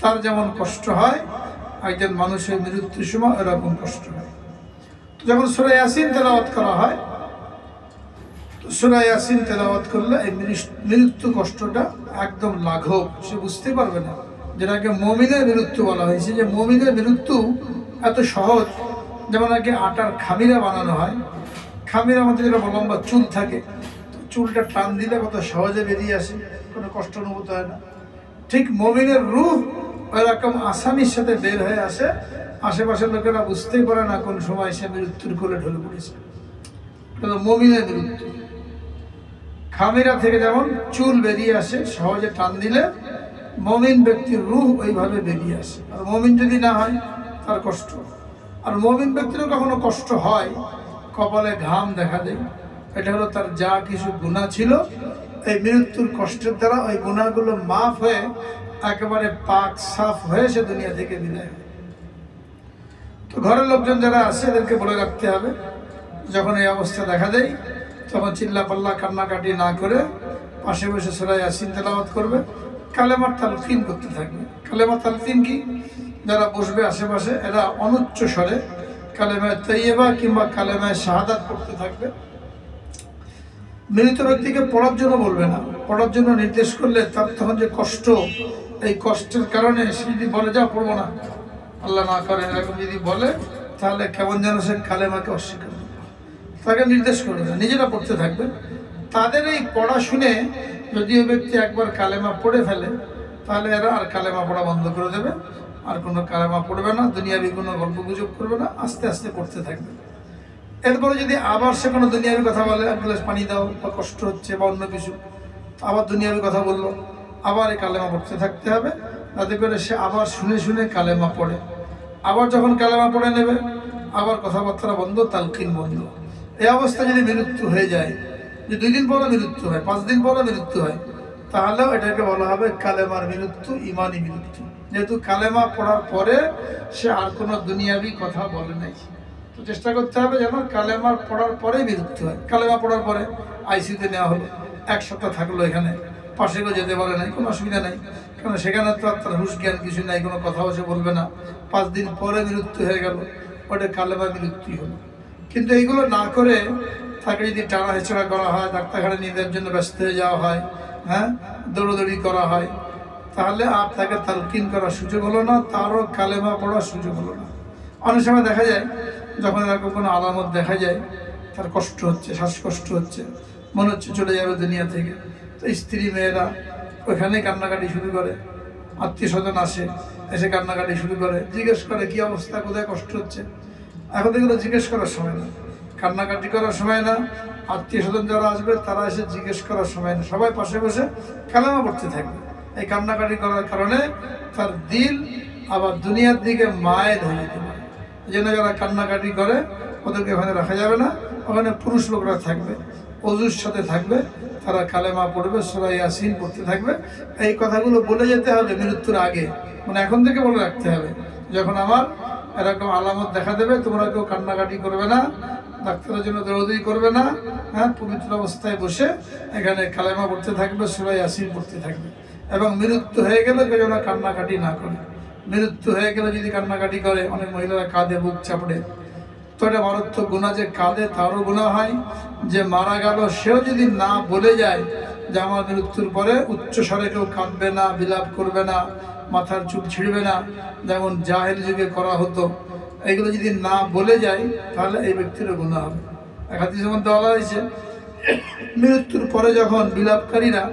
তার যেমন কষ্ট হয়, একজন মানুষের মৃত্যুর সময় এরকম কষ্ট হয়। তো যখন সূরা ইয়াসিন তেলাওয়াত করা হয়, তো সূরা ইয়াসিন তেলাওয়াত করলে এই মৃত্যু কষ্টটা একদম লাঘব, সে বুঝতে পারবে না। যেটাকে মুমিনের মৃত্যু বলা হয়েছে, যে মুমিনের মৃত্যু এত সহজ। যেমন আগে আটার খামিরা বানানো হয়, খামিরার মধ্যে যেটা লম্বা চুল থাকে, চুলটা টান দিলে কত সহজে বেরিয়ে আসে, কোনো কষ্ট অনুভূত হয় না। ঠিক মুমিনের রূহ এরকম আসানির সাথে বের হয়ে আসে, আশেপাশের লোকেরা বুঝতেই পারে না কোন সময় সে মৃত্যুর কোলে ঢলে পড়েছে। এটা মুমিনের মৃত্যু। খামিরা থেকে যেমন চুল বেরিয়ে আসে সহজে টান দিলে, মুমিন ব্যক্তির রূহ ওইভাবে বেরিয়ে আসে। আর মুমিন যদি না হয় তার কষ্ট। আর মুমিন ব্যক্তিরও কখনো কষ্ট হয়, কপালে ঘাম দেখা দেয়, এটা হলো তার যা কিছু গুনাহ ছিল, এই মৃত্যুর কষ্টের দ্বারা ওই গুনাহগুলো মাফ হয়ে একেবারে পাক সাফ হয়ে সে দুনিয়া থেকে বিদায় হয়। তো ঘরের লোকজন যারা আছে এদেরকে বলে রাখতে হবে, যখন এই অবস্থা দেখা দেয় তখন চিল্লা পাল্লা কান্নাকাটি না করে পাশে বসে সূরা ইয়াসিন তেলাওয়াত করবে, কালেমার তালকিন করতে থাকবে। কালেমার তালকিন কি? যারা বসবে আশেপাশে এরা অনুচ্চ স্বরে কালেমায়ে তাইয়্যিবা কিংবা কালেমায়ে শাহাদাত পড়তে থাকবে। মৃত ব্যক্তিকে পড়ার জন্য বলবে না, পড়ার জন্য নির্দেশ করলে তার তখন যে কষ্ট, এই কষ্টের কারণে সে যদি বলে যা পড়বো না, আল্লাহ না করেন এরকম যদি বলে, তাহলে কেমন যেন সে কালেমাকে অস্বীকার করবে। তাকে নির্দেশ করবে না, নিজেরা পড়তে থাকবে। তাদের এই পড়া শুনে যদি ওই ব্যক্তি একবার কালেমা পড়ে ফেলে, তাহলে এরা আর কালেমা পড়া বন্ধ করে দেবে, আর কোনো কালেমা পড়বে না, দুনিয়াবি কোনো গল্প গুজব করবে না, আস্তে আস্তে পড়তে থাকবে। এরপরে যদি আবার সে কোনো দুনিয়াবি কথা বলে, এক গ্লাস পানি দাও বা কষ্ট হচ্ছে বা অন্য কিছু, আবার দুনিয়াবি কথা বললো, আবার এই কালেমা পড়তে থাকতে হবে, তাতে করে সে আবার শুনে শুনে কালেমা পড়ে। আবার যখন কালেমা পড়ে নেবে, আবার কথাবার্তা বন্ধ, তালকিন বন্ধ। এই অবস্থা যদি মৃত্যু হয়ে যায়, যে 2 দিন পরে মৃত্যু হয়, 5 দিন পরে মৃত্যু হয়, তাহলেও এটাকে বলা হবে কালেমার মৃত্যু, ইমানি মৃত্যু। যেহেতু কালেমা পড়ার পরে সে আর কোনো দুনিয়াবি কথা বলে নাই। তো চেষ্টা করতে হবে যেন কালেমা পড়ার পরে মৃত্যু হয়। কালেমা পড়ার পরে আইসিউতে নেওয়া হলো, 1 সপ্তাহ থাকলো এখানে, পাশে কেউ যেতে পারে নাই, কোনো অসুবিধা নাই, কারণ সেখানে তো আর তার হুঁশ জ্ঞান কিছু নাই, কোনো কথাও সে বলবে না। 5 দিন পরে মৃত্যু হয়ে গেল, ওটা কালেমা মৃত্যু হলো। কিন্তু এইগুলো না করে তাকে যদি টানা হেঁচড়া করা হয়, ডাক্তারখানে নিয়ে যাওয়ার জন্য ব্যস্ত হয়ে যাওয়া হয়, হ্যাঁ, দৌড়দৌড়ি করা হয়, তাহলে আর তাকে তালকিন করার সুযোগ হলো না, তারও কালেমা পড়ার সুযোগ হলো না। অনেক সময় দেখা যায় যখন এরকম কোনো আলামত দেখা যায়, তার কষ্ট হচ্ছে, শ্বাসকষ্ট হচ্ছে, মনে হচ্ছে চলে যাবে দুনিয়া থেকে, তো স্ত্রী মেয়েরা ওইখানে কান্নাকাটি শুরু করে, আত্মীয় স্বজন আসে, এসে কান্নাকাটি শুরু করে, জিজ্ঞেস করে কি অবস্থা, কোথায় কষ্ট হচ্ছে। এখন এগুলো জিজ্ঞেস করার সময় না, কান্নাকাটি করার সময় না, আত্মীয় স্বজন যারা আসবে তারা এসে জিজ্ঞেস করার সময় না, সবাই পাশে বসে কালেমা পড়তে থাকবে। এই কান্নাকাটি করার কারণে তার দিল আবার দুনিয়ার দিকে মায়ের হয়ে যেতে পারে। এই জন্য যারা কান্নাকাটি করে ওদেরকে ওখানে রাখা যাবে না, ওখানে পুরুষ লোকরা থাকবে, অজুর সাথে থাকবে, তারা কালেমা পড়বে, সূরা ইয়াসিন পড়তে থাকবে। এই কথাগুলো বলে যেতে হবে মৃত্যুর আগে, মানে এখন থেকে বলে রাখতে হবে, যখন আমার এরকম আলামত দেখা দেবে তোমরা কেউ কান্নাকাটি করবে না, ডাক্তারের জন্য দৌড়দৌড়ি করবে না, হ্যাঁ, পবিত্র অবস্থায় বসে এখানে কালেমা পড়তে থাকবে, সূরা ইয়াসিন পড়তে থাকবে। এবং মৃত্যু হয়ে গেলে কেউ যেন কান্নাকাটি না করে। মৃত্যু হয়ে গেলে যদি কান্নাকাটি করে, অনেক মহিলারা কাঁদে, বুক চাপড়ে, তো এটা মারাত্মক গুনাহ। যে কাঁদে তারও গুনাহ হয়, যে মারা গেল সেও যদি না বলে যায় যে আমার মৃত্যুর পরে উচ্চ স্বরে কেউ কাঁদবে না, বিলাপ করবে না, মাথার চুল ছিঁড়বে না, যেমন জাহেল যুগে করা হতো, এইগুলো যদি না বলে যায় তাহলে এই ব্যক্তিরও গুনাহ হবে। এক হাদিসের মধ্যে বলা হয়েছে, মৃত্যুর পরে যখন বিলাপকারীরা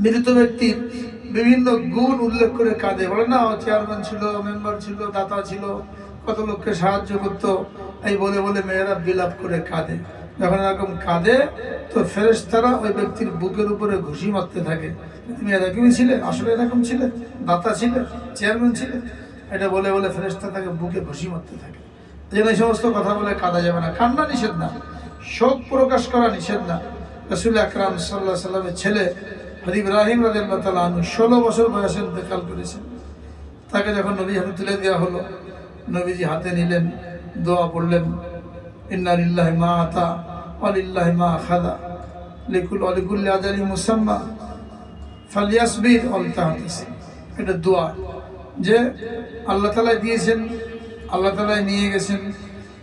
মৃত ব্যক্তির বিভিন্ন গুণ উল্লেখ করে কাঁদে, বলে না চেয়ারম্যান ছিল, মেম্বার ছিল, দাতা ছিল, কত লোককে সাহায্য করতো, এই বলে বলে মেয়েরা বিলাপ করে কাঁদে। যখন এরকম কাঁদে তো ফেরেশতারা ওই ব্যক্তির বুকের উপরে ঘুষি মারতে থাকে, তুমি এরকমই ছিলে, আসলে এরকম ছিলে, দাতা ছিলে, চেয়ারম্যান ছিলে, এটা বলে বলে ফেরেশতা তাকে বুকে ঘুষি মারতে থাকে। এই জন্য এই সমস্ত কথা বলে কাঁদা যাবে না। কান্না নিষেধ না, শোক প্রকাশ করা নিষেধ না। রাসূল আকরাম সাল্লাল্লাহু আলাইহি ওয়াসাল্লামের ছেলে হযরত ইব্রাহিম রাদিয়াল্লাহু তাআলা আনহু 16 বছর বয়সে ইন্তেকাল করেছেন। তাকে যখন নবী হাতে তুলে দেওয়া হলো, নবীজি হাতে নিলেন, দোয়া পড়লেন, ইন্না লিল্লাহি মা আতা ওয়া লিল্লাহি মা আখাযা লিকুল্লি আজালিন মুসাম্মা ফালিয়াসবির ওয়াল তাহতাসিব। এটা দোয়া যে আল্লাহ তাআলা দিয়েছেন, আল্লাহ তাআলা নিয়ে গেছেন,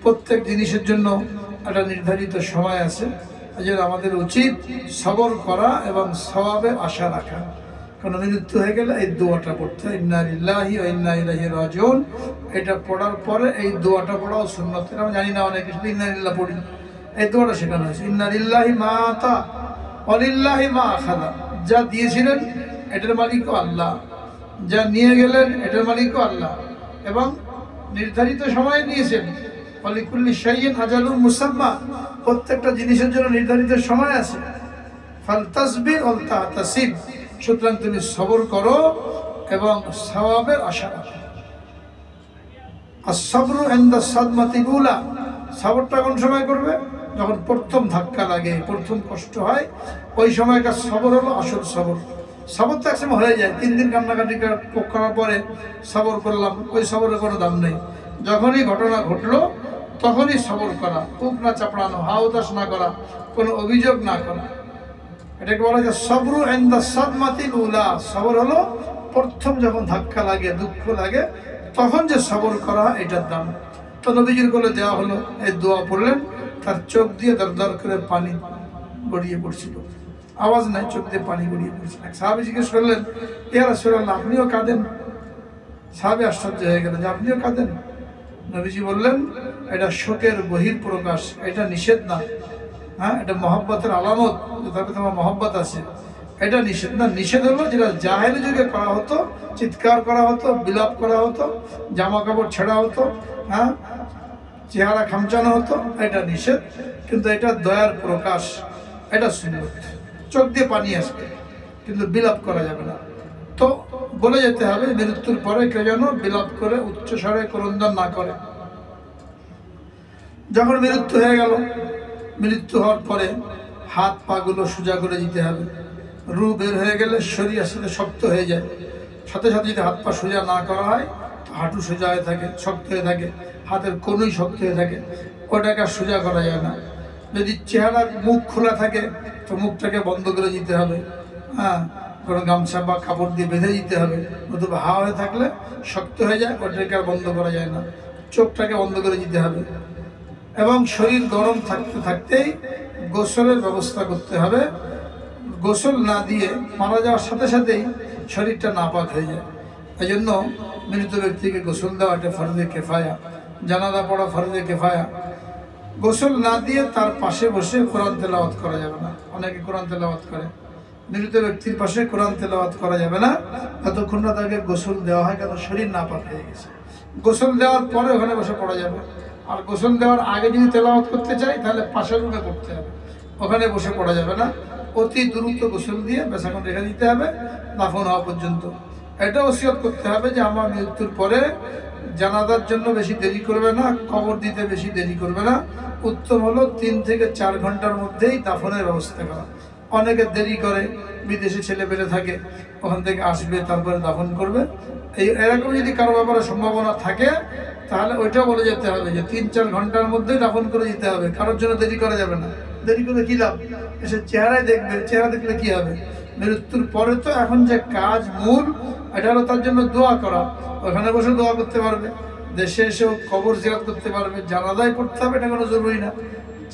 প্রত্যেক জিনিসের জন্য একটা নির্ধারিত সময় আছে। এজন্য আমাদের উচিত সবর করা এবং সওয়াবের আশা রাখা। কারণ মৃত্যু হয়ে গেলে এই দোয়াটা পড়তে হয়, ইন্না লিল্লাহি ওয়া ইন্না ইলাইহি রাজিউন। এটা পড়ার পরে এই দোয়াটা পড়াও সুন্নাত। আমরা জানি না অনেকে শুধু ইন্না লিল্লাহ পড়ি, এই দোয়াটা শেখানো হয়েছে, ইন্না লিল্লাহি মা আতা ওয়া লিল্লাহি মা আখাযা। যা দিয়েছিলেন এটার মালিকও আল্লাহ, যা নিয়ে গেলেন এটার মালিকও আল্লাহ, এবং নির্ধারিত সময় নিয়েছেন। লিকুল্লি শাইইন আজালুন মুসাম্মা, প্রত্যেকটা জিনিসের জন্য নির্ধারিত সময় আছে। ফালতাসবির ওয়াল তাহতাসিব, সুতরাং তুমি সবর করো এবং সওয়াবের আশা রাখো। as-sabru inda sadmatil ula, সবরটা কোন সময় করবে? যখন প্রথম ধাক্কা লাগে, প্রথম কষ্ট হয়, ওই সময়কার সবর হলো আসল সবর। সবর তো একসময় হয়ে যায়, 3 দিন কান্নাকাটি করার পরে সবর করলাম, ওই সবরের কোনো দাম নেই। যখনই ঘটনা ঘটলো তখনই সবর করা, বুক না চাপড়ানো, হাউতাস না করা, কোনো অভিযোগ না করা, এটাকে বলা যায় সবরু ইনদা সাদমাতিল উলা। সবর হলো প্রথম যখন ধাক্কা লাগে, দুঃখ লাগে, তখন যে সবর করা এটার দাম। তো নবীজির কোলে দেওয়া হলো, এই দোয়া পড়লেন, তার চোখ দিয়ে দর দর করে পানি গড়িয়ে পড়ছিল, আওয়াজ নাই, চোখ দিয়ে পানি গড়িয়ে পড়ছিল। সাহাবী জিজ্ঞেস করলেন, ইয়া রাসূলুল্লাহ, আপনিও কাঁদেন? সাহাবী আশ্চর্য হয়ে গেল যে আপনিও কাঁদেন? নবীজি বললেন, এটা শোকের বহিঃপ্রকাশ, এটা নিষেধ না। হ্যাঁ, এটা মহব্বতের আলামত, তবে তোমার মহব্বত আছে, এটা নিষেধ না। নিষেধ হলো যেটা জাহেলি যুগে করা হতো, চিৎকার করা হতো, বিলাপ করা হতো, জামা কাপড় ছেঁড়া হতো, হ্যাঁ, চেহারা খামচানো হতো, এটা নিষেধ। কিন্তু এটা দয়ার প্রকাশ, এটা সুন্নত। চোখ দিয়ে পানি আসবে, কিন্তু বিলাপ করা যাবে না। তো বলে যেতে হবে মৃত্যুর পরে কেউ যেন বিলাপ করে উচ্চস্বরে ক্রন্দন না করে। যখন মৃত্যু হয়ে গেল, মৃত্যু হওয়ার পরে হাত পাগুলো সোজা করে দিতে হবে। রু বের হয়ে গেলে শরীর সাথে শক্ত হয়ে যায়, সাথে সাথে যদি হাত পা সোজা না করা হয় তো হাঁটু সোজা হয়ে থাকে, শক্ত হয়ে থাকে, হাতের কোনোই শক্ত হয়ে থাকে, ওটাকে আর সোজা করা যায় না। যদি চেহারা মুখ খোলা থাকে তো মুখটাকে বন্ধ করে দিতে হবে, হ্যাঁ, কোনো গামছা বা কাপড় দিয়ে বেঁধে দিতে হবে। নতুবা হাওয়া হয়ে থাকলে শক্ত হয়ে যায়, ওটাকে আর বন্ধ করা যায় না। চোখটাকে বন্ধ করে দিতে হবে এবং শরীর গরম থাকতে থাকতেই গোসলের ব্যবস্থা করতে হবে। গোসল না দিয়ে মারা যাওয়ার সাথে সাথেই শরীরটা নাপাক হয়ে যায়। এই জন্য মৃত ব্যক্তিকে গোসল দেওয়া এটা ফরজে কেফায়া, জানাজা পড়া ফরজে কেফায়া। গোসল না দিয়ে তার পাশে বসে কোরআন তেলাওয়াত করা যাবে না। অনেকে কোরআন তেলাওয়াত করে, মৃত ব্যক্তির পাশে কোরআন তেলাওয়াত করা যাবে না যতক্ষণ না তাকে গোসল দেওয়া হয়, কারণ শরীর নাপাক হয়ে গেছে। গোসল দেওয়ার পরে ওখানে বসে পড়া যাবে। আর গোসল দেওয়ার আগে যদি তেলাওয়াত করতে চাই তাহলে পাশের রুমে করতে হবে, ওখানে বসে পড়া যাবে না। অতি দ্রুত গোসল দিয়ে বেশাক্ষণ রেখে দিতে হবে দাফন হওয়া পর্যন্ত। এটা ওসিয়ত করতে হবে যে আমার মৃত্যুর পরে জানাজার জন্য বেশি দেরি করবে না, কবর দিতে বেশি দেরি করবে না। উত্তম হলো 3 থেকে 4 ঘন্টার মধ্যেই দাফনের ব্যবস্থা করা। অনেকে দেরি করে, বিদেশে ছেলে পেলে থাকে, ওখান থেকে আসবে তারপরে দাফন করবে। এরকম যদি কারো ব্যাপারে সম্ভাবনা থাকে তাহলে ওইটা বলে যেতে হবে যে 3-4 ঘন্টার মধ্যেই দাফন করে দিতে হবে, কারোর জন্য দেরি করা যাবে না। দেরি করে কি লাভ? এসে চেহারায় দেখবে, চেহারা দেখলে কি হবে? মৃত্যুর পরে তো এখন যে কাজ মূল, এটা হলো তার জন্য দোয়া করা। ওখানে বসে দোয়া করতে পারবে, দেশে এসেও কবর জিয়ারত করতে পারবে। জানাজায় করতে হবে এটা কোনো জরুরি না।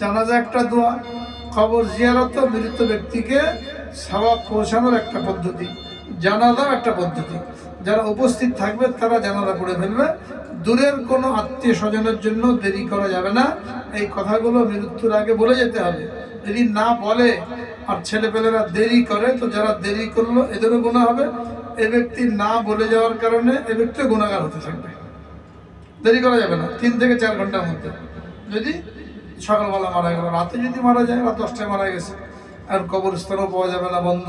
জানাজা একটা দোয়া, কবর জিয়ারত মৃত ব্যক্তিকে সওয়াব পৌঁছানোর একটা পদ্ধতি, জানাজাও একটা পদ্ধতি। যারা উপস্থিত থাকবে তারা জানাজা পড়ে ফেলবে। দূরের কোনো আত্মীয় স্বজনের জন্য দেরি করা যাবে না। এই কথাগুলো মৃত্যুর আগে বলে যেতে হবে। যদি না বলে আর ছেলেপেলেরা দেরি করে তো যারা দেরি করলো এদেরও গুনাহ হবে, এ ব্যক্তি না বলে যাওয়ার কারণে এ ব্যক্তিও গুনাহগার হতে থাকবে। দেরি করা যাবে না 3 থেকে 4 ঘন্টার মধ্যে। যদি সকালবেলা মারা গেল, রাতে যদি মারা যায়, রাত 10টায় মারা গেছে, আর কবরস্থানও পাওয়া যাবে না, বন্ধ,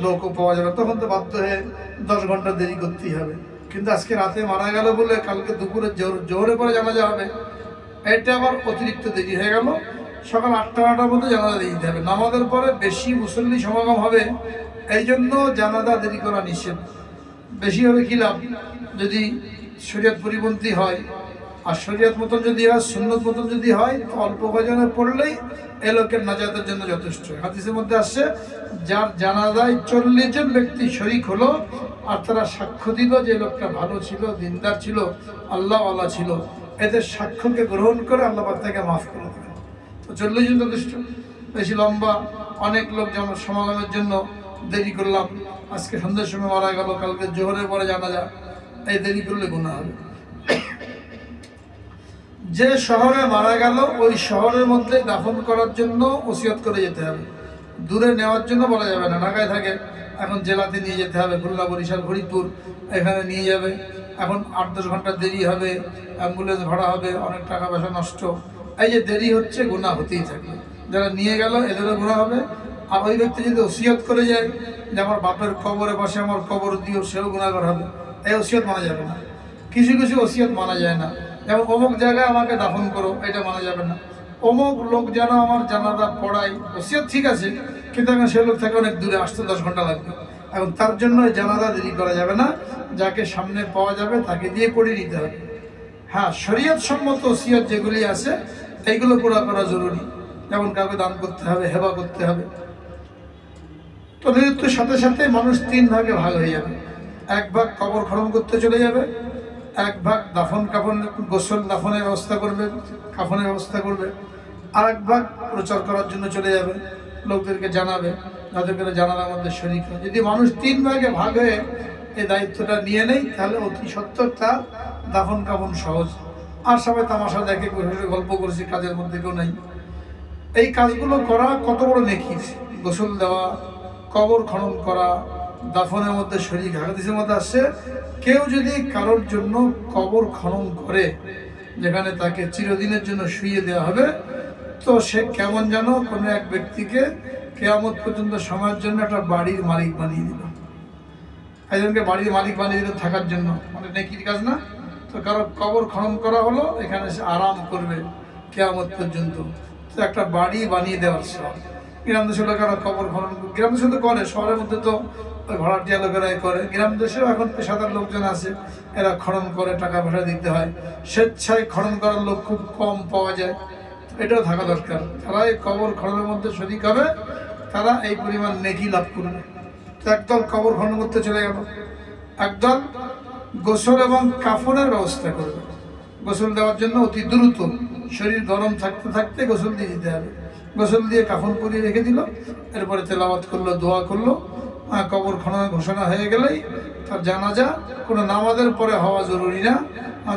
লোকও পাওয়া যাবে, তখন তো বাধ্য হয়ে 10 ঘন্টা দেরি করতেই হবে। কিন্তু আজকে রাতে মারা গেল বলে কালকে দুপুরে জোহরে পরে জানাজা হবে, এটা আবার অতিরিক্ত দেরি হয়ে গেল। সকাল 8টা-9টার মধ্যে জানাজা দিয়ে দিতে হবে। নামাজের পরে বেশি মুসল্লি সমাগম হবে, এই জন্য জানাজা দেরি করা নিষেধ। বেশি হবে কি লাভ? যদি শরীয়ত পরিপন্থী হয়, আর শরীয়ত মতন যদি হয়, সুন্নত মতন যদি হয়, তো অল্প কজনে পড়লেই এ লোকের নাজাতের জন্য যথেষ্ট। হাদিসের মধ্যে আসছে, যার জানাজায় 40 জন ব্যক্তি শরীক হলো আর তারা সাক্ষ্য দিল যে লোকটা ভালো ছিল, দিনদার ছিল, আল্লাহওয়ালা ছিল, এদের সাক্ষ্যকে গ্রহণ করে আল্লাহ পাক তাকে মাফ করে দেবেন। তো 40 জন যথেষ্ট। বেশি লম্বা অনেক লোক যেমন সমাগমের জন্য দেরি করলাম, আজকে সন্ধ্যার সময় মারা গেল, কালকে জোহরের পরে জানাজা, এই দেরি করলে গুনাহ হবে। যে শহরে মারা গেল ওই শহরের মধ্যে দাফন করার জন্য ওসিয়ত করে যেতে হবে। দূরে নেওয়ার জন্য বলা যাবে না। ঢাকায় থাকে, এখন জেলাতে নিয়ে যেতে হবে, খুলনা, বরিশাল, ফরিদপুর, এখানে নিয়ে যাবে। এখন 8-10 ঘন্টা দেরি হবে, অ্যাম্বুলেন্স ভাড়া হবে, অনেক টাকা পয়সা নষ্ট। এই যে দেরি হচ্ছে, গুনাহ হতেই থাকে। যারা নিয়ে গেল এদেরও গুনাহ হবে। আর ওই ব্যক্তি যদি ওসিয়ত করে যায় যে আমার বাপের কবরের পাশে আমার কবর দিও, সেও গুনাহগার হবে। এই ওসিয়ত মানা যাবে না। কিছু কিছু ওসিয়ত মানা যায় না, যেমন অমুক জায়গায় আমাকে দাফন করো, এটা মানা যাবে না। অমুক লোক যেন আমার জানাজা পড়াই, ওসিয়ত ঠিক আছে, কিন্তু এখন সে লোক থেকে অনেক দূরে, আসতে 10 ঘন্টা লাগবে। এখন তার জন্য জানাজা দেরি করা যাবে না। যাকে সামনে পাওয়া যাবে তাকে দিয়ে পড়িয়ে নিতে হবে। হ্যাঁ, শরীয়ত সম্মত ওসিয়ত যেগুলি আছে এইগুলো পুরা করা জরুরি। যেমন কাউকে দান করতে হবে, হেবা করতে হবে। তো মৃত্যুর সাথে সাথে মানুষ 3 ভাগে ভাগ হয়ে যাবে। এক ভাগ কবর খনন করতে চলে যাবে, এক ভাগ কাফন গোসল দাফনের ব্যবস্থা করবে, কাফনের ব্যবস্থা করবে, আর এক ভাগ প্রচার করার জন্য চলে যাবে, লোকদেরকে জানাবে, যাদেরকে জানানোর মধ্যে শরীক হয়। যদি মানুষ 3 ভাগে ভাগ হয়ে এই দায়িত্বটা নিয়ে নেয় তাহলে অতি সত্তর তার দাফন কাফন সহজ। আর সবাই তামাশা দেখে, গল্প করেছি, কাজের মধ্যে কেউ নাই। এই কাজগুলো করা কত বড় নেকি! গোসল দেওয়া, কবর খনন করা, দাফনের মধ্যে শরীক। হাদিসের মধ্যে আসছে, কেউ যদি কারোর জন্য কবর খনন করে যেখানে তাকে চিরদিনের জন্য শুইয়ে দেওয়া হবে, তো সে কেমন যেন কোনো এক ব্যক্তিকে কিয়ামত পর্যন্ত সময়ের জন্য একটা বাড়ির মালিক বানিয়ে দিল। একজনকে বাড়ির মালিক বানিয়ে দিল থাকার জন্য, মানে নেকির কাজ না? তো কারো কবর খনন করা হলো, এখানে সে আরাম করবে কিয়ামত পর্যন্ত, তো একটা বাড়ি বানিয়ে দেওয়ার সব। গ্রাম দেশের লোকেরা কবর খনন, গ্রাম দেশে তো করে, শহরের মধ্যে তো ওই ভাড়াটিয়া লোকেরাই করে। গ্রাম দেশেও এখন পেশাদার লোকজন আছে, এরা খনন করে, টাকা পয়সা দিতে হয়। স্বেচ্ছায় খনন করার লোক খুব কম পাওয়া যায়, এটাও থাকা দরকার। তারা এই কবর খননের মধ্যে শরীক হবে, তারা এই পরিমাণ নেকি লাভ করবে। তো একদল কবর খনন করতে চলে গেল, একদল গোসল এবং কাফনের ব্যবস্থা করবে। গোসল দেওয়ার জন্য অতি দ্রুত, শরীর গরম থাকতে থাকতে গোসল দিয়ে দিতে হবে। গোসল দিয়ে কাফন পরিয়ে রেখে দিল, এরপরে তেলাওয়াত করলো, দোয়া করলো। কবর খননের ঘোষণা হয়ে গেলেই তার জানাজা কোনো নামাজের পরে হওয়া জরুরি না,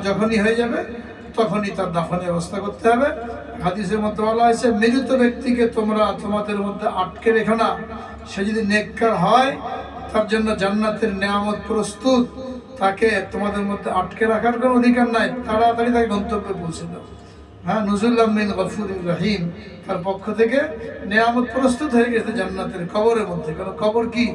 যখনই হয়ে যাবে তখনই তার দাফনের ব্যবস্থা করতে হবে। হাদিসের মধ্যে বলা হয়েছে, মৃত ব্যক্তিকে তোমরা তোমাদের মধ্যে আটকে রেখো না, সে যদি নেককার হয় তার জন্য জান্নাতের নেয়ামত প্রস্তুত, তাকে তোমাদের মধ্যে আটকে রাখার কোনো অধিকার নাই, তাড়াতাড়ি তাকে গন্তব্যে পৌঁছে দাও। হ্যাঁ, নুজুল্লাহ মিন গফুরির রহিম, তার পক্ষ থেকে নেয়ামত প্রস্তুত হয়ে গেছে জান্নাতের কবরের মধ্যে। কারণ কবর কি?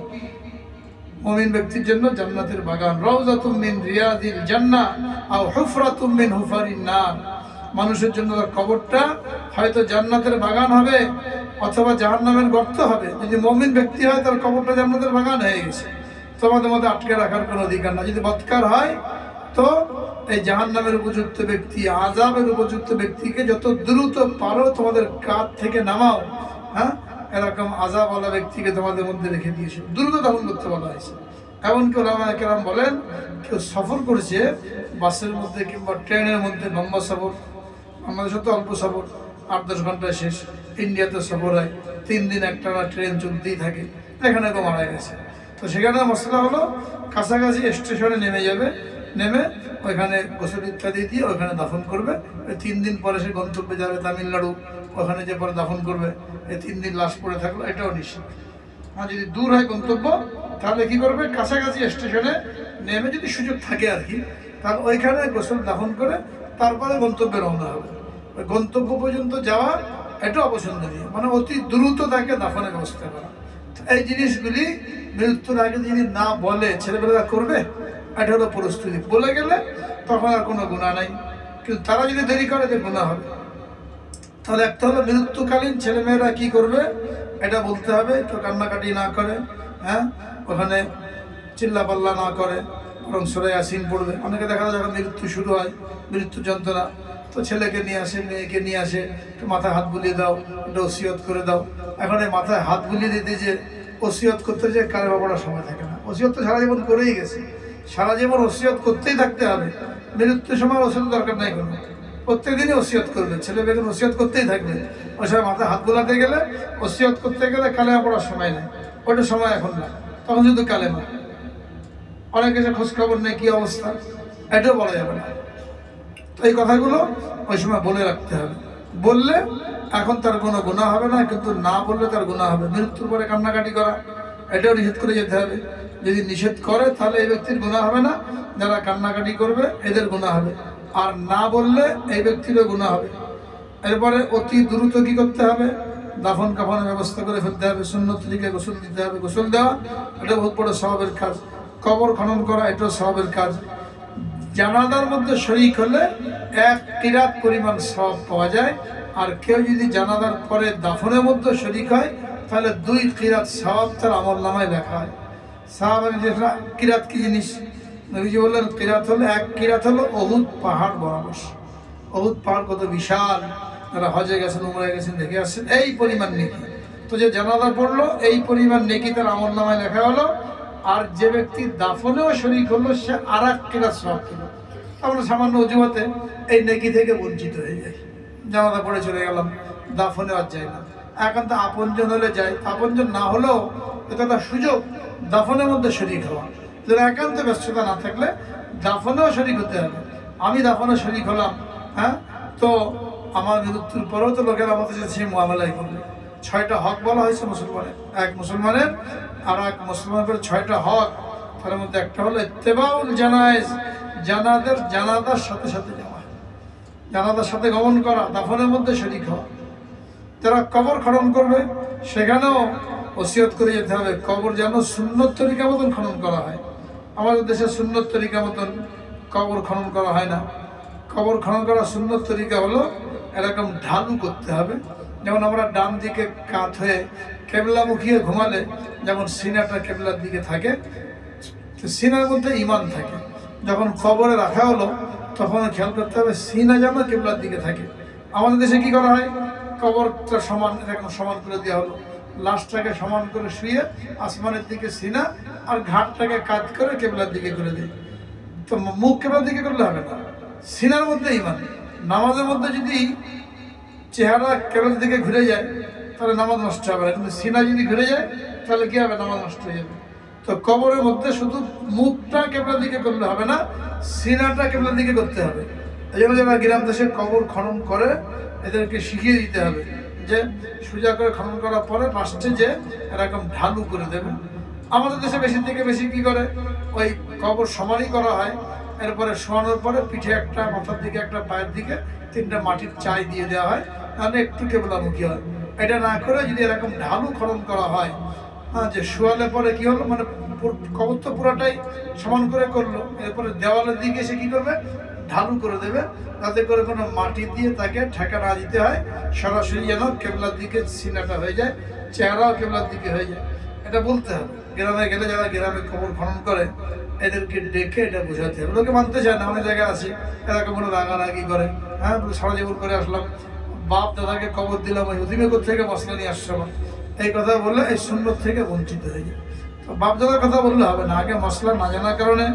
মুমিন ব্যক্তির জন্য জান্নাতের বাগান। রাউযাতুম মিন রিয়াদিল জান্নাহ আও হুফরাতুম মিন হুফারিন নার। মানুষের জন্য কবরটা হয়তো জান্নাতের বাগান হবে অথবা জাহান্নামের গর্ত হবে। যদি মুমিন ব্যক্তি হয় তার কবরটা জান্নাতের বাগান হয়ে গেছে, তোমাদের মধ্যে আটকে রাখার কোনো অধিকার না। যদি বদকার হয় তো এই জাহান্নামের উপযুক্ত ব্যক্তি, আযাবের উপযুক্ত ব্যক্তিকে যত দ্রুত পারো তোমাদের কাঁধ থেকে নামাও। হ্যাঁ, এরকম আযাবওয়ালা ব্যক্তিকে তোমাদের মধ্যে রেখে দিয়েছে, দ্রুত দাফন করতে বলা হয়েছে। এমনকি ওলামায়ে কেরাম বলেন, কেউ সফর করেছে বাসের মধ্যে কিংবা ট্রেনের মধ্যে, লম্বা সফর, বাংলাদেশে তো অল্প সফর, 8-10 ঘন্টায় শেষ। ইন্ডিয়াতে সফর হয় 3 দিন একটানা ট্রেন চলতেই থাকে, এখানে তো মারা গেছে। তো সেখানে মশলা হলো কাছাকাছি স্টেশনে নেমে যাবে, নেমে ওইখানে গোসল ইত্যাদি দিয়ে ওইখানে দাফন করবে। 3 দিন পরে সে গন্তব্যে যাবে তামিলনাড়ু, ওখানে যে পরে দাফন করবে। এই 3 দিন লাশ পড়ে থাকলো, এটাও নিশ্চিত। আর যদি দূর হয় গন্তব্য, তাহলে কি করবে? কাছাকাছি স্টেশনে নেমে, যদি সুযোগ থাকে আর কি, তাহলে ওইখানে গোসল দাফন করে তারপরে গন্তব্যে রওনা হবে। ওই গন্তব্য পর্যন্ত যাওয়া এটা অপছন্দনীয়, মানে অতি দ্রুত তাকে দাফনের ব্যবস্থা করা। এই জিনিসগুলি মৃত্যুর আগে যদি না বলে ছেলেবেলা করবে, এটা হলো পরিস্থিতি। বলে গেলে তখন আর কোনো গুনাহ নাই, কিন্তু তারা যদি দেরি করে যে গুনাহ হবে। তাহলে একটা হলো মৃত্যুকালীন ছেলেমেয়েরা কি করবে এটা বলতে হবে, কেউ কান্নাকাটি না করে, হ্যাঁ, ওখানে চিল্লাপাল্লা না করে, বরং সূরা ইয়াসিন পড়বে। অনেকে দেখা যায় যখন মৃত্যু শুরু হয়, মৃত্যু যন্ত্রণা, তো ছেলেকে নিয়ে আসে, মেয়েকে নিয়ে আসে, একটু মাথায় হাত বুলিয়ে দাও, একটু ওসিয়ত করে দাও। এখন এই মাথায় হাত বুলিয়ে দিতে যে ওসিয়ত করতে যে কারে বাবাটা সময় থাকে না। ওসিয়ত তো সারা জীবন করেই গেছে, সারা জীবন ওসিয়ত করতেই থাকতে হবে। মৃত্যুর সময় ওসিয়ত দরকার নাই কোনো, প্রত্যেকদিনই ওসিয়ত করবে, ছেলে মেয়েকে ওসিয়ত করতেই থাকবে। ওই সময় মাথায় হাত বোলাতে গেলে, ওসিয়ত করতে গেলে কালেমা পড়ার সময় নেই, ওটা সময় এখন না, তখন শুধু কালেমা। অনেকে যে খোঁজখবর নেই কী অবস্থা, এটাও বলা যাবে না। তো এই কথাগুলো ওই সময় বলে রাখতে হবে। বললে এখন তার কোনো গুনাহ হবে না, কিন্তু না বললে তার গুনাহ হবে। মৃত্যুর পরে কান্নাকাটি করা, এটাও নিষেধ করে যেতে হবে। যদি নিষেধ করে তাহলে এই ব্যক্তির গুনাহ হবে না, যারা কান্নাকাটি করবে এদের গুনাহ হবে। আর না বললে এই ব্যক্তিরও গুনাহ হবে। এরপরে অতি দ্রুত কি করতে হবে? দাফন কাফনের ব্যবস্থা করে ফেলতে হবে। সুন্নত তরিকায় গোসল দিতে হবে। গোসল দেওয়া এটা বহুত বড় সওয়াবের কাজ। কবর খনন করা এটাও সওয়াবের কাজ। জানাজার মধ্যে শরীক হলে 1 কিরাত পরিমাণ সওয়াব পাওয়া যায়। আর কেউ যদি জানাজার পরে দাফনের মধ্যে শরীক হয় তাহলে 2 কিরাত সওয়াব তার আমলনামায় লেখা হয়। সাহাবায়ে যেটা কিরাত কি জিনিস, নবীজি বললেন কিরাত হলো 1 কিরাত হলো উহুদ পাহাড় বরাবর। উহুদ পাহাড় কত বিশাল, যারা হজে গেছেন, উমরায় গেছেন, দেখে আসছেন, এই পরিমাণ নেকি। তো যে জানাজা পড়লো এই পরিমাণ নেকি তার আমলনামায় লেখা হলো। আর যে ব্যক্তি দাফনেও শরীক হলো সে আর এক কেরাত সওয়াব পেল। আমরা সামান্য অজুহাতে এই নেকি থেকে বঞ্চিত হয়ে যাই, জানাজা পড়ে চলে গেলাম, দাফনে আর যাই না। এখন তো আপনজন হলে যায়, আপনজন না হলেও এটা একটা সুযোগ দাফনের মধ্যে শরীক হওয়া। যেন একান্ত ব্যস্ততা না থাকলে দাফনেও শরীক হতে হবে। আমি দাফনে শরীক হলাম, হ্যাঁ, তো আমার মৃত্যুর পরেও তো লোকেরা আমাদের সাথে সেই মোয়ামেলাই করবে। 6টা হক বলা হয়েছে মুসলমানের, এক মুসলমানের আর এক মুসলমানের 6টা হক। তার মধ্যে একটা হলো ইত্তেবাউল জানায়েজ, জানাজার সাথে সাথে যাওয়া, জানাজার সাথে গমন করা, দাফনের মধ্যে শরীক হওয়া। যারা কবর খনন করবে সেখানেও ওসিয়ত করে যেতে হবে কবর যেন সুন্নত তরিকা মতন খনন করা হয়। আমাদের দেশে সুন্নত তরিকা মতন কবর খনন করা হয় না। কবর খনন করা সুন্নত তরিকা হলো এরকম ঢালু করতে হবে। যেমন আমরা ডান দিকে কাত হয়ে কেবলামুখিয়ে ঘুমালে যেমন সিনাটা কেবলার দিকে থাকে, সিনার মধ্যে ইমান থাকে। যখন কবরে রাখা হলো তখন খেয়াল করতে হবে সিনা যেন কেবলার দিকে থাকে। আমাদের দেশে কি করা হয়, কবরটা সমান এরকম সমান করে দেওয়া হলো, লাশটাকে সমান করে শুয়ে আসমানের দিকে সিনা আর ঘাটটাকে কাত করে কেবলার দিকে করে দিই। তো মুখ কেবলার দিকে করলে হবে না, সিনার মধ্যে ইমান। নামাজের মধ্যে যদি চেহারা কেবলার দিকে ঘুরে যায় তাহলে নামাজ নষ্ট হবে না, কিন্তু সিনা যদি ঘুরে যায় তাহলে কি হবে, নামাজ নষ্ট হয়ে যাবে। তো কবরের মধ্যে শুধু মুখটা কেবলার দিকে করলে হবে না, সিনাটা কেবলার দিকে করতে হবে। এই জন্য যারা গ্রাম দেশে কবর খনন করে এদেরকে শিখিয়ে দিতে হবে যে সোজা করে খনন করার পরে লাস্টে যে এরকম ঢালু করে দেবে। আমাদের দেশে বেশি থেকে বেশি কি করে, ওই কবর সমানই করা হয়, এরপরে শোয়ানোর পরে পিঠে একটা, মাথার দিকে একটা, পায়ের দিকে 3টা মাটির চাই দিয়ে দেওয়া হয়, তাহলে একটু কেবলামুখী হয়। এটা না করে যদি এরকম ঢালু খনন করা হয়, হ্যাঁ, যে শোয়ালে পরে কি হলো, মানে কবর তো পুরাটাই সমান করে করলো, এরপরে দেওয়ালের দিকে এসে কি করবে, ঢালু করে দেবে, তাতে করে কোনো মাটি দিয়ে তাকে ঠেকা না দিতে হয়, সরাসরি যেন কেবলার দিকে সিনাটা হয়ে যায়, চেহারাও কেবলার দিকে হয়ে যায়। এটা বলতে হবে। গ্রামে গেলে যারা গ্রামে কবর খনন করে এদেরকে ডেকে এটা বোঝাতে হবে। লোকে মানতে চায় না, অনেক জায়গায় আছে এরকম কোনো রাগারাগি করে, হ্যাঁ, সারা জীবন করে আসলাম, বাপ দাদাকে কবর দিলাম, ওই অধিমে থেকে মশলা নিয়ে আসছে না, এই কথা বললে এই সুন্নত থেকে বঞ্চিত হয়ে যায়। তো বাপ দাদার কথা বললে হবে না, আগে মশলা না জানার কারণে,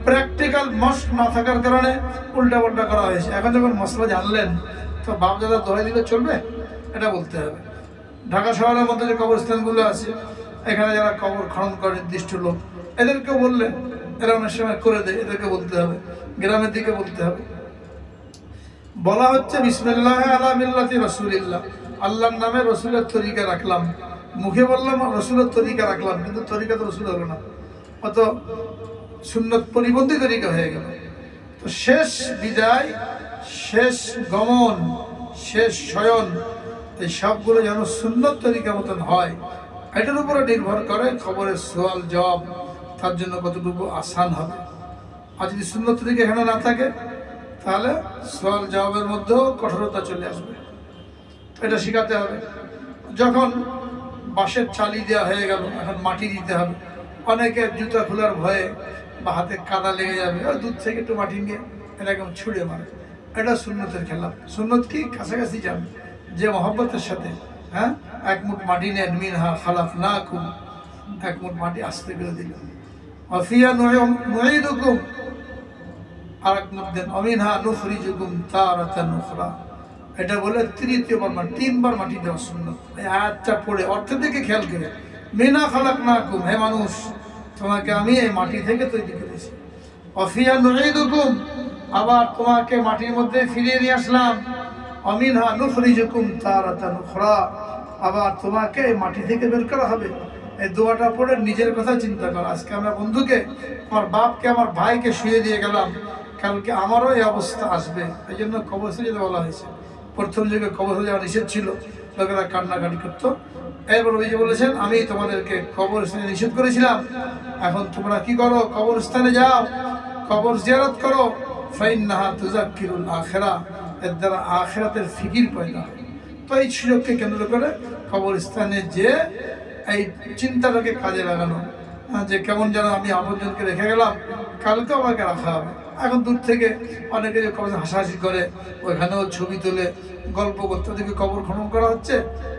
প্র্যাকটিক্যাল মস্ক না থাকার কারণে উল্টা পাল্টা করা হয়েছে। এখন যখন মশলা জানলেন তো বাপ দাদা দোহাই দিলে চলবে, এটা বলতে হবে। ঢাকা শহরের মধ্যে যে কবরস্থানগুলো আছে এখানে যারা কবর খনন করে নির্দিষ্ট লোক, এদেরকে বললে এরা অনেক সময় করে দেয়, এদেরকে বলতে হবে, গ্রামের দিকে বলতে হবে। বলা হচ্ছে বিসমিল্লাহ আলা মিল্লাতি রাসূলিল্লাহ, আল্লাহর নামে রসুলের তরিকা রাখলাম। মুখে বললাম রসুলের তরিকা রাখলাম, কিন্তু তরিকা তো রসুল হলো না, অত সুন্নত পরিপন্থী তরিকা হয়ে গেল। তো শেষ বিদায়, শেষ গমন, শেষ শয়ন, এই সবগুলো যেন সুন্নত তরিকা মতন হয়, এটার উপরে নির্ভর করে খবরের সোয়াল জবাব তার জন্য কতটুকু আসান হবে। আর যদি সুন্নত তরিকা এখানে না থাকে তাহলে সোয়াল জবাবের মধ্যেও কঠোরতা চলে আসবে। এটা শেখাতে হবে। যখন বাঁশের চালি দেওয়া হয়ে গেল, এখন মাটি দিতে হবে। অনেকে জুতা খোলার ভয়ে বা হাতে কাদা লেগে যাবে, ওই দূর থেকে একটু মাটি নিয়ে এরকম ছুঁড়ে মারে, এটা সুন্নতের খেলা। সুন্নত কি, কাছাকাছি যাবে, যে মহব্বতের সাথে, হ্যাঁ, এক মুঠ মাটি নেন, মিনহা খালাকনাকুম, এক মুঠ মাটি আস্তে করে দিল, ওয়াফিহা নুঈদুকুম, আর এক মুঠ দেন, ওয়ামিনহা নুখরিজুকুম তারাতান উখরা। এটা বলে তৃতীয়বার, 3বার মাটি দেওয়া সুন্নত। এই আয়াতটা পড়ে অর্থের দিকে খেয়াল করে, মিনা খালাকনাকুম, হে মানুষ তোমাকে আমি এই মাটি থেকে তৈরি করেছি, ওয়াফিহা নুঈদুকুম, আবার তোমাকে মাটির মধ্যে ফিরিয়ে নিয়ে আসলাম, ওয়ামিনহা নুখরিজুকুম তারাতান উখরা, আবার তোমাকে এই মাটি থেকে বের করা হবে। এই দোয়াটা পড়ে নিজের কথা চিন্তা কর। আজকে আমরা বন্ধুকে, আমার বাপকে, আমার ভাইকে শুয়ে দিয়ে গেলাম, কালকে আমারও এই অবস্থা আসবে। এই জন্য কবরস্থানে যেতে বলা হয়েছে। প্রথম যুগে কবরস্থানে যাওয়া নিষেধ ছিল, লোকেরা কান্নাকাটি করতো। এরপর ওই যে বলেছেন আমি তোমাদেরকে কবরস্থানে নিষেধ করেছিলাম, এখন তোমরা কি করো, কবরস্থানে যাও, কবর জিয়ারত করো, ফাইন্নাহা তুযাক্কিরুল আখিরা, এর দ্বারা আখিরাতের ফিকির পয়দা হয়। তো এই সুযোগকে কেন্দ্র করে কবরস্থানে যে এই চিন্তাটাকে কাজে লাগানো, যে কেমন যেন আমি আপনজনকে রেখে গেলাম, কালকে আমাকে রাখা হবে। এখন দূর থেকে অনেকে যে কবর হাসাহাসি করে, ওইখানেও ছবি তুলে গল্প করতে, ওদেরকে কবর খনন করা হচ্ছে,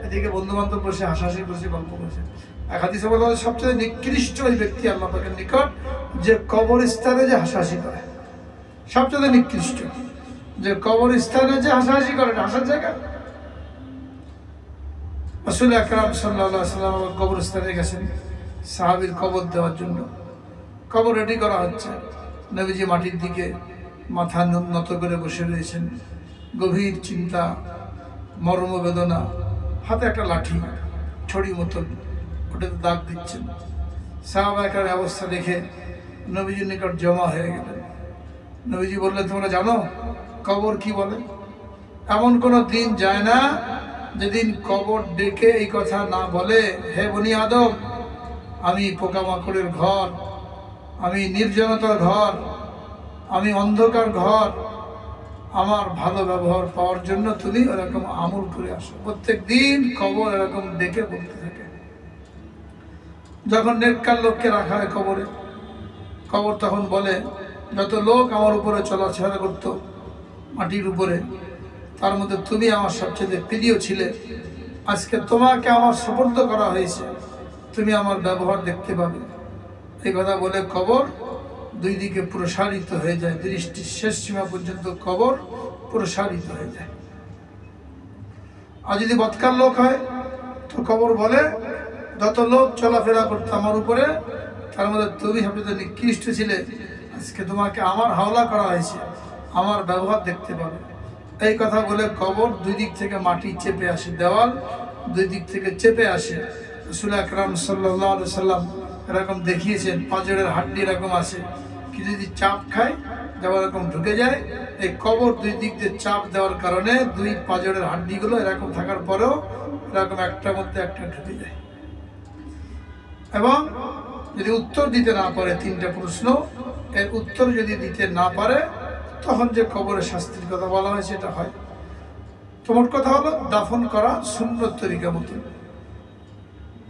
এদিকে বন্ধু বান্ধব বসে হাসাহাসি করছে, গল্প করছে। এক হাদিসে বলা হয় সবচেয়ে নিকৃষ্ট ওই ব্যক্তি আল্লাহ পাকের নিকট যে কবরস্থানে যে হাসাহাসি করে। সবচেয়ে নিকৃষ্ট যে কবরস্থানে যে হাসাহাসি করে, হাসার জায়গা। রাসূল আকরাম সাল্লাল্লাহু আলাইহি ওয়াসাল্লাম কবরস্থানে গেছেন সাহাবীর কবর দেওয়ার জন্য। কবর রেডি করা হচ্ছে, নবীজি মাটির দিকে মাথা নত করে বসে রয়েছেন, গভীর চিন্তা, মর্মবেদনা, হাতে একটা লাঠি ছড়ি মতন, ওটাতে দাগ দিচ্ছেন। সাহাবায়ের অবস্থা দেখে নবীজির নিকট জমা হয়ে গেলেন। নবীজি বললেন, তোমরা জানো কবর কি বলে? এমন কোনো দিন যায় না যেদিন কবর ডেকে এই কথা না বলে, হে বনি আদম, আমি পোকামাকড়ের ঘর, আমি নির্জনতার ঘর, আমি অন্ধকার ঘর, আমার ভালো ব্যবহার পাওয়ার জন্য তুমি এরকম আমল করে আসো। প্রত্যেক দিন কবর এরকম ডেকে বলতে থাকে। যখন নেককার লোককে রাখা হয় কবরে, কবর তখন বলে, যত লোক আমার উপরে চলাফেরা করত মাটির উপরে, তার মধ্যে তুমি আমার সবচেয়ে প্রিয় ছিলে। আজকে তোমাকে আমার সুপুর্দ করা হয়েছে, তুমি আমার ব্যবহার দেখতে পাবে। এই কথা বলে কবর দুই দিকে প্রসারিত হয়ে যায়, দৃষ্টির শেষ সীমা পর্যন্ত কবর প্রসারিত হয়ে যায়। আর যদি বদকার লোক হয় তো কবর বলে, যত লোক চলাফেরা করতো আমার উপরে, তার মধ্যে তুমি সবচেয়ে নিকৃষ্ট ছিলে। আজকে তোমাকে আমার হাওলা করা হয়েছে, আমার ব্যবহার দেখতে পাবে। এই কথা বলে কবর দুই দিক থেকে মাটি চেপে আসে, দেওয়াল দুই দিক থেকে চেপে আসে। রাসূল আকরাম সাল্লাল্লাহু আলাইহি ওয়াসাল্লাম এরকম দেখিয়েছেন, পাঁজরের হাড্ডি এরকম আছে, কি যদি চাপ খায় যেমন এরকম ঢুকে যায়। এই কবর দুই দিক দিয়ে চাপ দেওয়ার কারণে দুই পাঁজরের হাড্ডিগুলো এরকম থাকার পরেও এরকম একটার মধ্যে একটা ঢুকে যায়। এবং যদি উত্তর দিতে না পারে, তিনটা প্রশ্ন, এর উত্তর যদি দিতে না পারে, তখন যে কবরের শাস্তির কথা বলা হয় সেটা হয়। তোমার কথা হলো দাফন করা সুন্নত তরিকা মতো।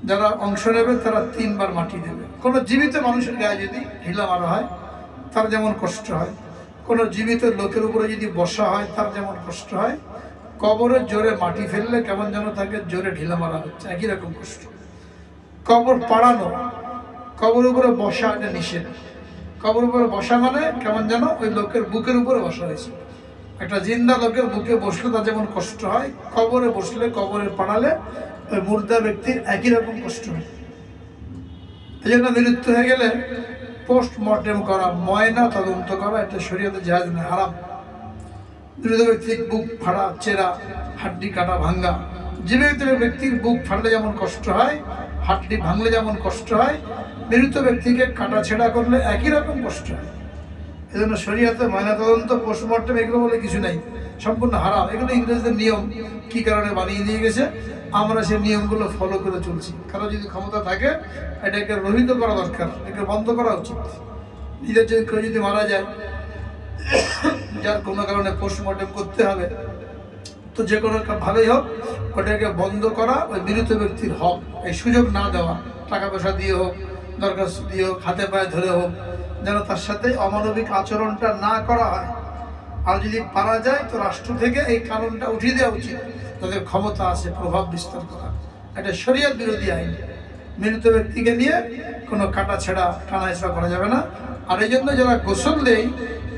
যারা অংশ নেবে তারা 3 বার মাটি দেবে। কোনো জীবিত মানুষের গায়ে যদি ঢিলা মারা হয় তার যেমন কষ্ট হয়, কোনো জীবিত লোকের উপরে যদি বসা হয় তার যেমন কষ্ট হয়, কবরের জোরে মাটি ফেললে কেমন যেন তাকে জোরে ঢিলা মারা হচ্ছে, একই রকম কষ্ট। কবর পাড়ানো, কবরের উপরে বসা এটা নিষেধ। কবরের উপরে বসা মানে কেমন যেন ওই লোকের বুকের উপরে বসা হয়েছে। একটা জিন্দা লোকের বুকে বসলে তার যেমন কষ্ট হয়, কবরে বসলে, কবরে পাড়ালে ওই মুর্দা ব্যক্তির একই রকম কষ্ট হয়। এই জন্য মৃত্যু হয়ে গেলে পোস্টমর্টেম করা, ময়না তদন্ত করা, এটা শরীয়তে জায়েজ না, হারাম। মৃত ব্যক্তির বুক ফাড়া, চেরা, হাড্ডি কাটা, ভাঙ্গা। জীবিত ব্যক্তির বুক ফাটলে যেমন কষ্ট হয়, হাড্ডি ভাঙলে যেমন কষ্ট হয়, মৃত ব্যক্তিকে কাটা ছেঁড়া করলে একই রকম কষ্ট হয়। এই জন্য শরীয়তে ময়নাতদন্ত, পোস্টমর্টেম এগুলো বলে কিছু নাই, সম্পূর্ণ হারাম। এগুলো ইংরেজদের নিয়ম, কি কারণে বানিয়ে দিয়ে গেছে, আমরা সেই নিয়মগুলো ফলো করে চলছি। কারো যদি ক্ষমতা থাকে এটাকে রহিত করা দরকার, এটাকে বন্ধ করা উচিত। নিজের যদি কেউ যদি মারা যায়, যার কোনো কারণে পোস্টমর্টেম করতে হবে, তো যে কোনো ভাবেই হোক ওটাকে বন্ধ করা, ওই মৃত ব্যক্তির হক। এই সুযোগ না দেওয়া, টাকা পয়সা দিয়ে হোক, দরখাস্ত দিয়ে হোক, হাতে পায়ে ধরে হোক, যেন তার সাথে অমানবিক আচরণটা না করা হয়। আর যদি পারা যায় তো রাষ্ট্র থেকে এই কারণটা উঠিয়ে দেওয়া উচিত, তাদের ক্ষমতা আছে প্রভাব বিস্তার করা। এটা শরীয়ত বিরোধী আইন। মৃত ব্যক্তিকে নিয়ে কোনো কাটা ছেঁড়া, টানা হেঁচড়া করা যাবে না। আর এই জন্য যারা গোসল দেয়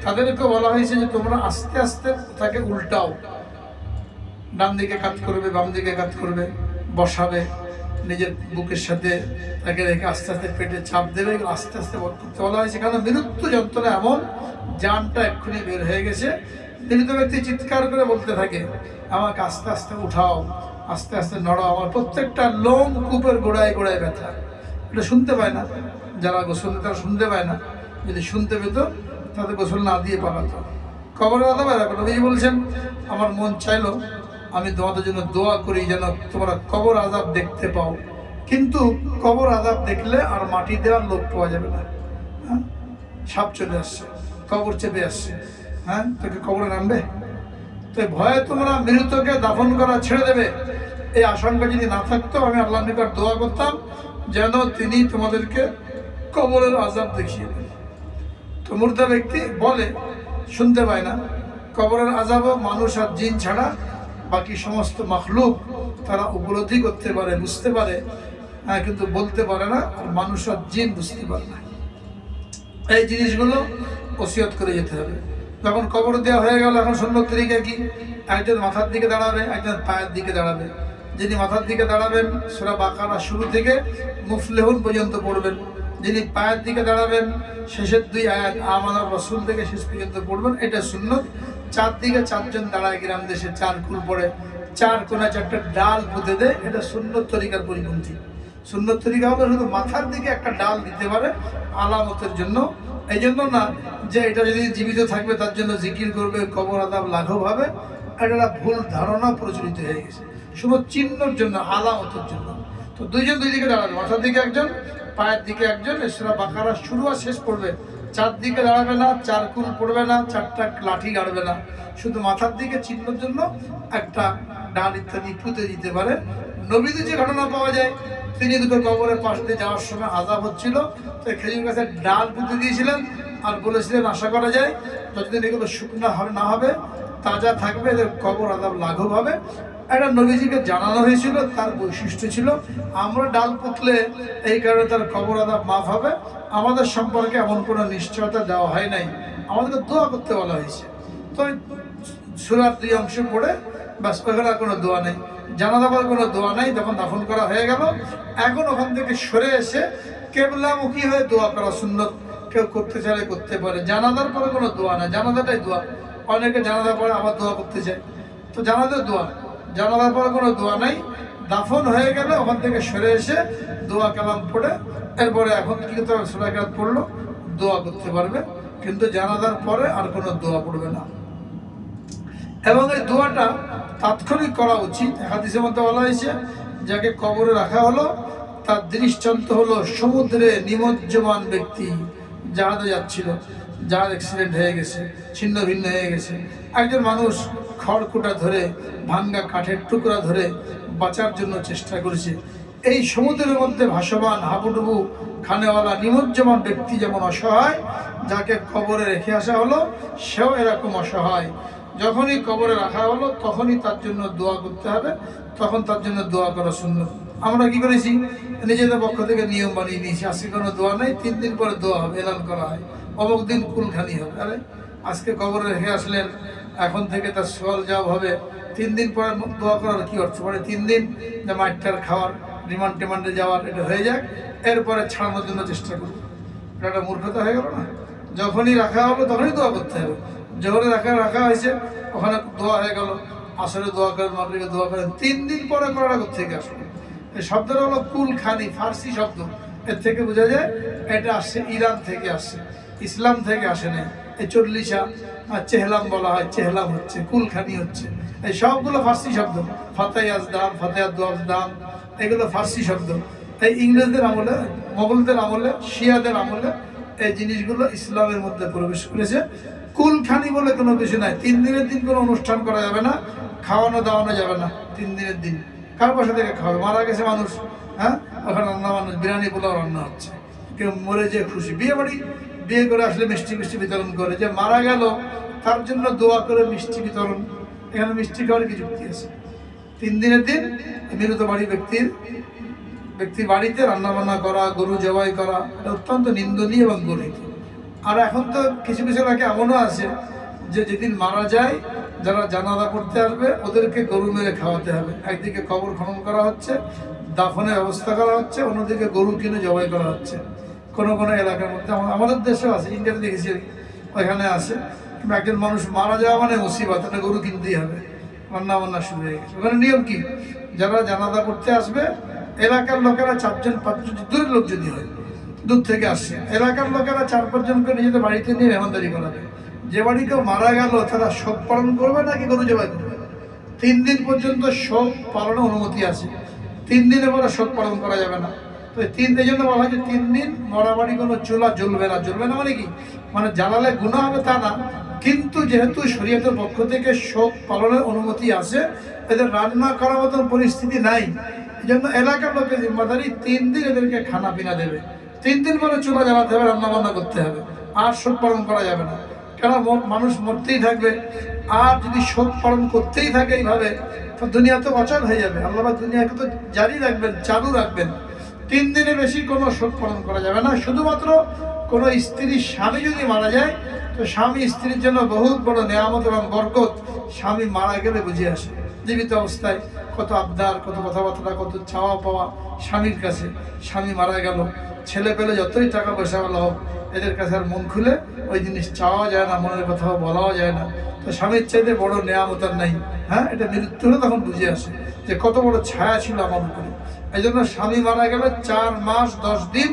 তাদেরকে বলা হয়েছে যে তোমরা আস্তে আস্তে তাকে উল্টাও, ডান দিকে কাজ করবে, বাম দিকে কাজ করবে, বসাবে, নিজের বুকের সাথে তাকে রেখে আস্তে আস্তে পেটে চাপ দেবে, আস্তে আস্তে করতে বলা হয়েছে। কারণ মৃত্যু যন্ত্রণা এমন, জানটা এক্ষুনি বের হয়ে গেছে, মৃত ব্যক্তি চিৎকার করে বলতে থাকে, আমাকে আস্তে আস্তে উঠাও, আস্তে আস্তে নড়াও, আমার প্রত্যেকটা লোম কূপের গোড়ায় গোড়ায় ব্যথা। এটা শুনতে পায় না, যারা গোসল তারা শুনতে পায় না। যদি শুনতে পেত তাদের গোসল না দিয়ে পালাতো। কবরের আযাব এরকম। নবীজি বলছেন, আমার মন চাইলো আমি তোমাদের জন্য দোয়া করি যেন তোমরা কবর আযাব দেখতে পাও, কিন্তু কবর আযাব দেখলে আর মাটি দেওয়ার লোক পাওয়া যাবে না। হ্যাঁ, সাপ চলে আসছে, কবর চেপে আসছে, হ্যাঁ, তোকে কবরে নামবে। তো ভয়ে তোমরা মৃতকে দাফন করা ছেড়ে দেবে, এই আশঙ্কা যদি না থাকতো আমি আল্লাহর নিকট দোয়া করতাম যেন তিনি তোমাদেরকে কবরের আযাব দেখিয়ে দেন। তো মুর্দা ব্যক্তি বলে, শুনতে পায় না। কবরের আযাবও মানুষ আর জিন ছাড়া বাকি সমস্ত মাখলুক তারা উপলব্ধি করতে পারে, বুঝতে পারে, কিন্তু বলতে পারে না। আর মানুষ আর জিন বুঝতে পারে না। এই জিনিসগুলো ওসিয়ত করে যেতে হবে। যখন কবর দেওয়া হয়ে গেল, এখন সুন্নত তরিকা কি? একজন মাথার দিকে দাঁড়াবে, একজন পায়ের দিকে দাঁড়াবে। যিনি মাথার দিকে দাঁড়াবেন সূরা বাকারা শুরু থেকে মুফলিহুন পর্যন্ত পড়বেন। যিনি পায়ের দিকে দাঁড়াবেন শেষের 2 আয়াত আমানার রাসূল থেকে শেষ পর্যন্ত পড়বেন। এটা সুন্নত। চারদিকে 4 জন দাঁড়ায়, গ্রাম দেশে 4 কুল পড়ে, 4 কোণায় 4টা ডাল পুঁতে দেয়। এটা সুন্নত তরিকার পরিপন্থী। সুন্নত তরিকা হলো শুধু মাথার দিকে একটা ডাল দিতে পারে আলামতের জন্য। এই জন্য না যে এটা যদি জীবিত থাকবে তার জন্য জিকির করবে, কবর আযাব লাঘব হবে। এটা ভুল ধারণা প্রচলিত হয়ে গেছে। শুধু চিহ্নের জন্য, আলামতের জন্য। তো 2 জন 2 দিকে দাঁড়াবে, মাথার দিকে একজন, পায়ের দিকে একজন। সূরা বাকারা শুরু আর শেষ পড়বে। 4 দিকে দাঁড়াবে না, 4 কুল পড়বে না, 4টা লাঠি গাড়বে না। শুধু মাথার দিকে চিহ্নের জন্য একটা ডাল ইত্যাদি পুঁতে দিতে পারে। নবীদের যে ঘটনা পাওয়া যায়, তিনি দুটো কবরের পাশ দিয়ে যাওয়ার সময় আযাব হচ্ছিল, তো খেজুর গাছের ডাল পুঁতে দিয়েছিলেন আর বলেছিলেন আশা করা যায় যতদিন এগুলো শুকনো না হবে, তাজা থাকবে, এদের কবর আযাব লাঘব হবে। এটা নবীজিকে জানানো হয়েছিল, তার বৈশিষ্ট্য ছিল। আমরা ডাল পুতলে এই কারণে তার কবর আযাব মাফ হবে, আমাদের সম্পর্কে এমন কোনো নিশ্চয়তা দেওয়া হয় নাই। আমাদেরকে দোয়া করতে বলা হয়েছে। তো সূরার 2 অংশ পড়ে বাস, ওখানে কোনো দোয়া নেই। জানাজা পড়ার কোনো দোয়া নেই। তখন দাফন করা হয়ে গেল। এখন ওখান থেকে সরে এসে কেবলামুখী হয়ে দোয়া করা সুন্নত। কেউ করতে চাইলে করতে পারে। জানাজার পরে কোনো দোয়া নেই, জানাজাটাই দোয়া। অনেকে জানাজার পরে আবার দোয়া করতে চায়, তো জানাজার দোয়া, জানাজার পরে কোনো দোয়া নাই। দাফন হয়ে গেলে ওখান থেকে সরে এসে দোয়া কালাম পড়ে এরপরে এখন কি করতে হবে, সূরা কালাম পড়লো, দোয়া করতে পারবে। কিন্তু জানাজার পরে আর কোনো দোয়া পড়বে না। এবং এই দোয়াটা তাৎক্ষণিক করা উচিত। হাদিসের মধ্যে বলা হয়েছে, যাকে কবরে রাখা হলো তার দৃষ্টান্ত হলো সমুদ্রে নিমজ্জমান ব্যক্তি, জাহাজে যাচ্ছিল, জাহাজ অ্যাক্সিডেন্ট হয়ে গেছে, ছিন্ন ভিন্ন হয়ে গেছে। একজন মানুষ খড়কুটা ধরে, ভাঙ্গা কাঠের টুকরা ধরে বাঁচার জন্য চেষ্টা করেছে। এই সমুদ্রের মধ্যে ভাসমান হাবুডুবু খানেওয়ালা নিমজ্জমান ব্যক্তি যেমন অসহায়, যাকে কবরে রেখে আসা হলো সেও এরকম অসহায়। যখনই কবরে রাখা হলো তখনই তার জন্য দোয়া করতে হবে, তখন তার জন্য দোয়া করা সুন্নাত। আমরা কি করেছি, নিজেদের পক্ষ থেকে নিয়ম বানিয়ে নিয়েছি, আজকে কোনো দোয়া নেই, 3 দিন পরে দোয়া হবে, এলান করা হয়, অমুক দিন কুলখানি হবে। আরে আজকে কবরে রেখে আসলেন, এখন থেকে তার সওয়াল জবাব হবে, 3 দিন পরে দোয়া করার কি অর্থ? পরে 3 দিন যে মাঠটার খাওয়ার, রিমান্ডে যাওয়ার, এটা হয়ে যাক, এরপরে ছাড়ানোর জন্য চেষ্টা করব। এটা একটা মূর্খতা হয়ে গেল না? যখনই রাখা হবে তখনই দোয়া করতে হবে। জোহরে রাখা হয়েছে, ওখানে দোয়া হয়ে গেল, আসরে দোয়া করেন, মাগরিবে দোয়া করেন, 3 দিন পরে করাটা থেকে আসলে। এই শব্দটা হলো কুলখানি, ফার্সি শব্দ। এর থেকে বোঝা যায় এটা আসছে ইরান থেকে আসছে, ইসলাম থেকে আসে না। এই 40 চেহলাম বলা হয়, চেহলাম হচ্ছে, কুলখানি হচ্ছে, এই সবগুলো ফার্সি শব্দ। ফাতেহাজদাম, ফাতেহাদুয়াজদাম, এগুলো ফার্সি শব্দ। এই ইংরেজদের আমলে, মোগলদের আমলে, শিয়াদের আমলে এই জিনিসগুলো ইসলামের মধ্যে প্রবেশ করেছে। কুলখানি বলে কোনো কিছু নাই। 3 দিনের দিন কোনো অনুষ্ঠান করা যাবে না, খাওয়ানো দাওয়ানো যাবে না। 3 দিনের দিন কার বাসা থেকে খাওয়াবে? মারা গেছে মানুষ, হ্যাঁ, ওখানে রান্না মানুষ, বিরিয়ানি পোলাও রান্না হচ্ছে। কেউ মরে যে খুশি, বিয়ে করে আসলে মিষ্টি বিতরণ করে। যে মারা গেল তার জন্য দোয়া করে মিষ্টি বিতরণ। এখানে মিষ্টি খাওয়ার কি যুক্তি আছে? 3 দিনের দিন মৃত বাড়ি ব্যক্তির বাড়িতে রান্না বান্না করা, গরু জবাই করা, এটা অত্যন্ত নিন্দনীয় এবং গর্হিত। আর এখন তো কিছু এলাকা এমনও আছে যে যেদিন মারা যায় যারা জানাজা পড়তে আসবে ওদেরকে গরু মেরে খাওয়াতে হবে। একদিকে কবর খনন করা হচ্ছে, দাফনের ব্যবস্থা করা হচ্ছে, অন্যদিকে গরু কিনে জবাই করা হচ্ছে। কোনো এলাকার মধ্যে, আমাদের দেশেও আছে, ইন্ডিয়াতে দেখেছি ওইখানে আছে। কিন্তু একজন মানুষ মারা যাওয়া মানে মুসিবত, তাহলে গরু কিনতেই হবে, রান্না বান্না শুরু হয়ে গেছে। ওখানে নিয়ম কি, যারা জানাজা পড়তে আসবে এলাকার লোকেরা 4 জন 5 জন, দূরের লোক যদি হয়, দূর থেকে আসছে, এলাকার লোকেরা 4-5 জনকে নিজেদের বাড়িতে নিয়ে মেহমানদারি করাবে। যে বাড়ি কেউ মারা গেল তারা শোক পালন করবে নাকি গরু জবাই করবে? 3 দিন পর্যন্ত শোক পালনের অনুমতি আছে, 3 দিনের পরে শোক পালন করা যাবে না। তো এই জন্য বলা হয় যে 3 দিন মরা বাড়ি কোনো চুলা জ্বলবে না। মানে কি, মানে জ্বালালে গুনাহ হবে তা না, কিন্তু যেহেতু শরীয়তের পক্ষ থেকে শোক পালনের অনুমতি আছে, এদের রান্না করার মতন পরিস্থিতি নাই। এই জন্য এলাকার লোকের জিম্মাদারি 3 দিন এদেরকে খানা পিনা দেবে। 3 দিন পরে চুলা জ্বালাতে হবে, রান্না বান্না করতে হবে, আর শোক পালন করা যাবে না। কেন? মানুষ মরতেই থাকবে, আর যদি শোক পালন করতেই থাকে এইভাবে তো দুনিয়া তো অচল হয়ে যাবে। আল্লাহ দুনিয়াকে তো জারি রাখবেন, চালু রাখবেন। 3 দিনে বেশি কোনো শোক পালন করা যাবে না। শুধুমাত্র কোনো স্ত্রীর স্বামী যদি মারা যায়, তো স্বামী স্ত্রীর জন্য বহুত বড় নেয়ামত এবং বরকত। স্বামী মারা গেলে বুঝে আসে। জীবিত অবস্থায় কত আবদার, কত কথাবার্তা, কত চাওয়া পাওয়া স্বামীর কাছে। স্বামী মারা গেল, ছেলে পেলে যতই টাকা পয়সা বলা হোক, এদের কাছে আর মন খুলে ওই জিনিস চাওয়া যায় না, মনের কথাও বলাও যায় না। তো স্বামীর চাইতে বড় নেয়ামত আর নাই। হ্যাঁ, এটা মৃত্যু হলে তখন বুঝে আসে যে কত বড় ছায়া ছিল আমার উপরে। এই জন্য স্বামী মারা গেলে 4 মাস 10 দিন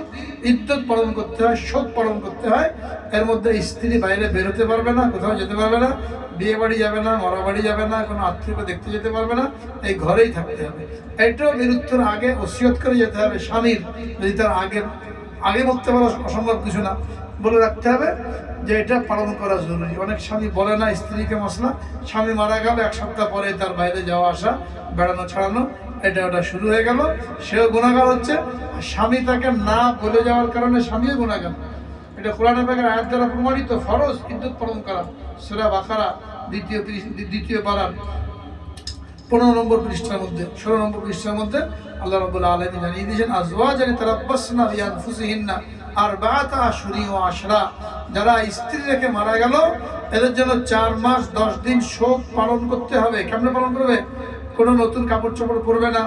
ইদ্যত পালন করতে হয়, শোক পালন করতে হয়। এর মধ্যে স্ত্রী বাইরে বেরোতে পারবে না, কোথাও যেতে পারবে না, বিয়ে বাড়ি যাবে না, মরা বাড়ি যাবে না, কোনো আত্মীয়কে দেখতে যেতে পারবে না, এই ঘরেই থাকতে হবে। এটাও মৃত্যুর আগে ওসিয়ত করে যেতে হবে স্বামীর। যদি তার আগে মরতে পারা অসম্ভব কিছু না, বলে রাখতে হবে যে এটা পালন করা জরুরি। অনেক স্বামী বলে না স্ত্রীকে মশলা, স্বামী মারা গেল 1 সপ্তাহ পরে তার বাইরে যাওয়া আসা, বেড়ানো ছাড়ানো, এটা ওটা শুরু হয়ে গেল। সেও গুনাহগার হচ্ছে, স্বামী তাকে না বলে যাওয়ার কারণে স্বামীও গুনাহগার। এটা কোরআন পাকের আয়াত দ্বারা প্রমাণিত। ফরজ ইদ্যত পালন করা, সূরা বাকারা দ্বিতীয় পারার 15 নম্বর পৃষ্ঠার মধ্যে, 16 নম্বর পৃষ্ঠার মধ্যে আল্লাহ রাব্বুল আলামিন জানিয়ে দিয়েছেন, আজওয়াজান তারাব্বাসনা বিআনফুসিহিন্না আরবাআতা আশহুরিন ওয়া আশরা। যারা স্ত্রী রেখে মারা গেল, এদের জন্য 4 মাস 10 দিন শোক পালন করতে হবে। কেমনে পালন করবে? কোনো নতুন কাপড় চোপড় পরবে না,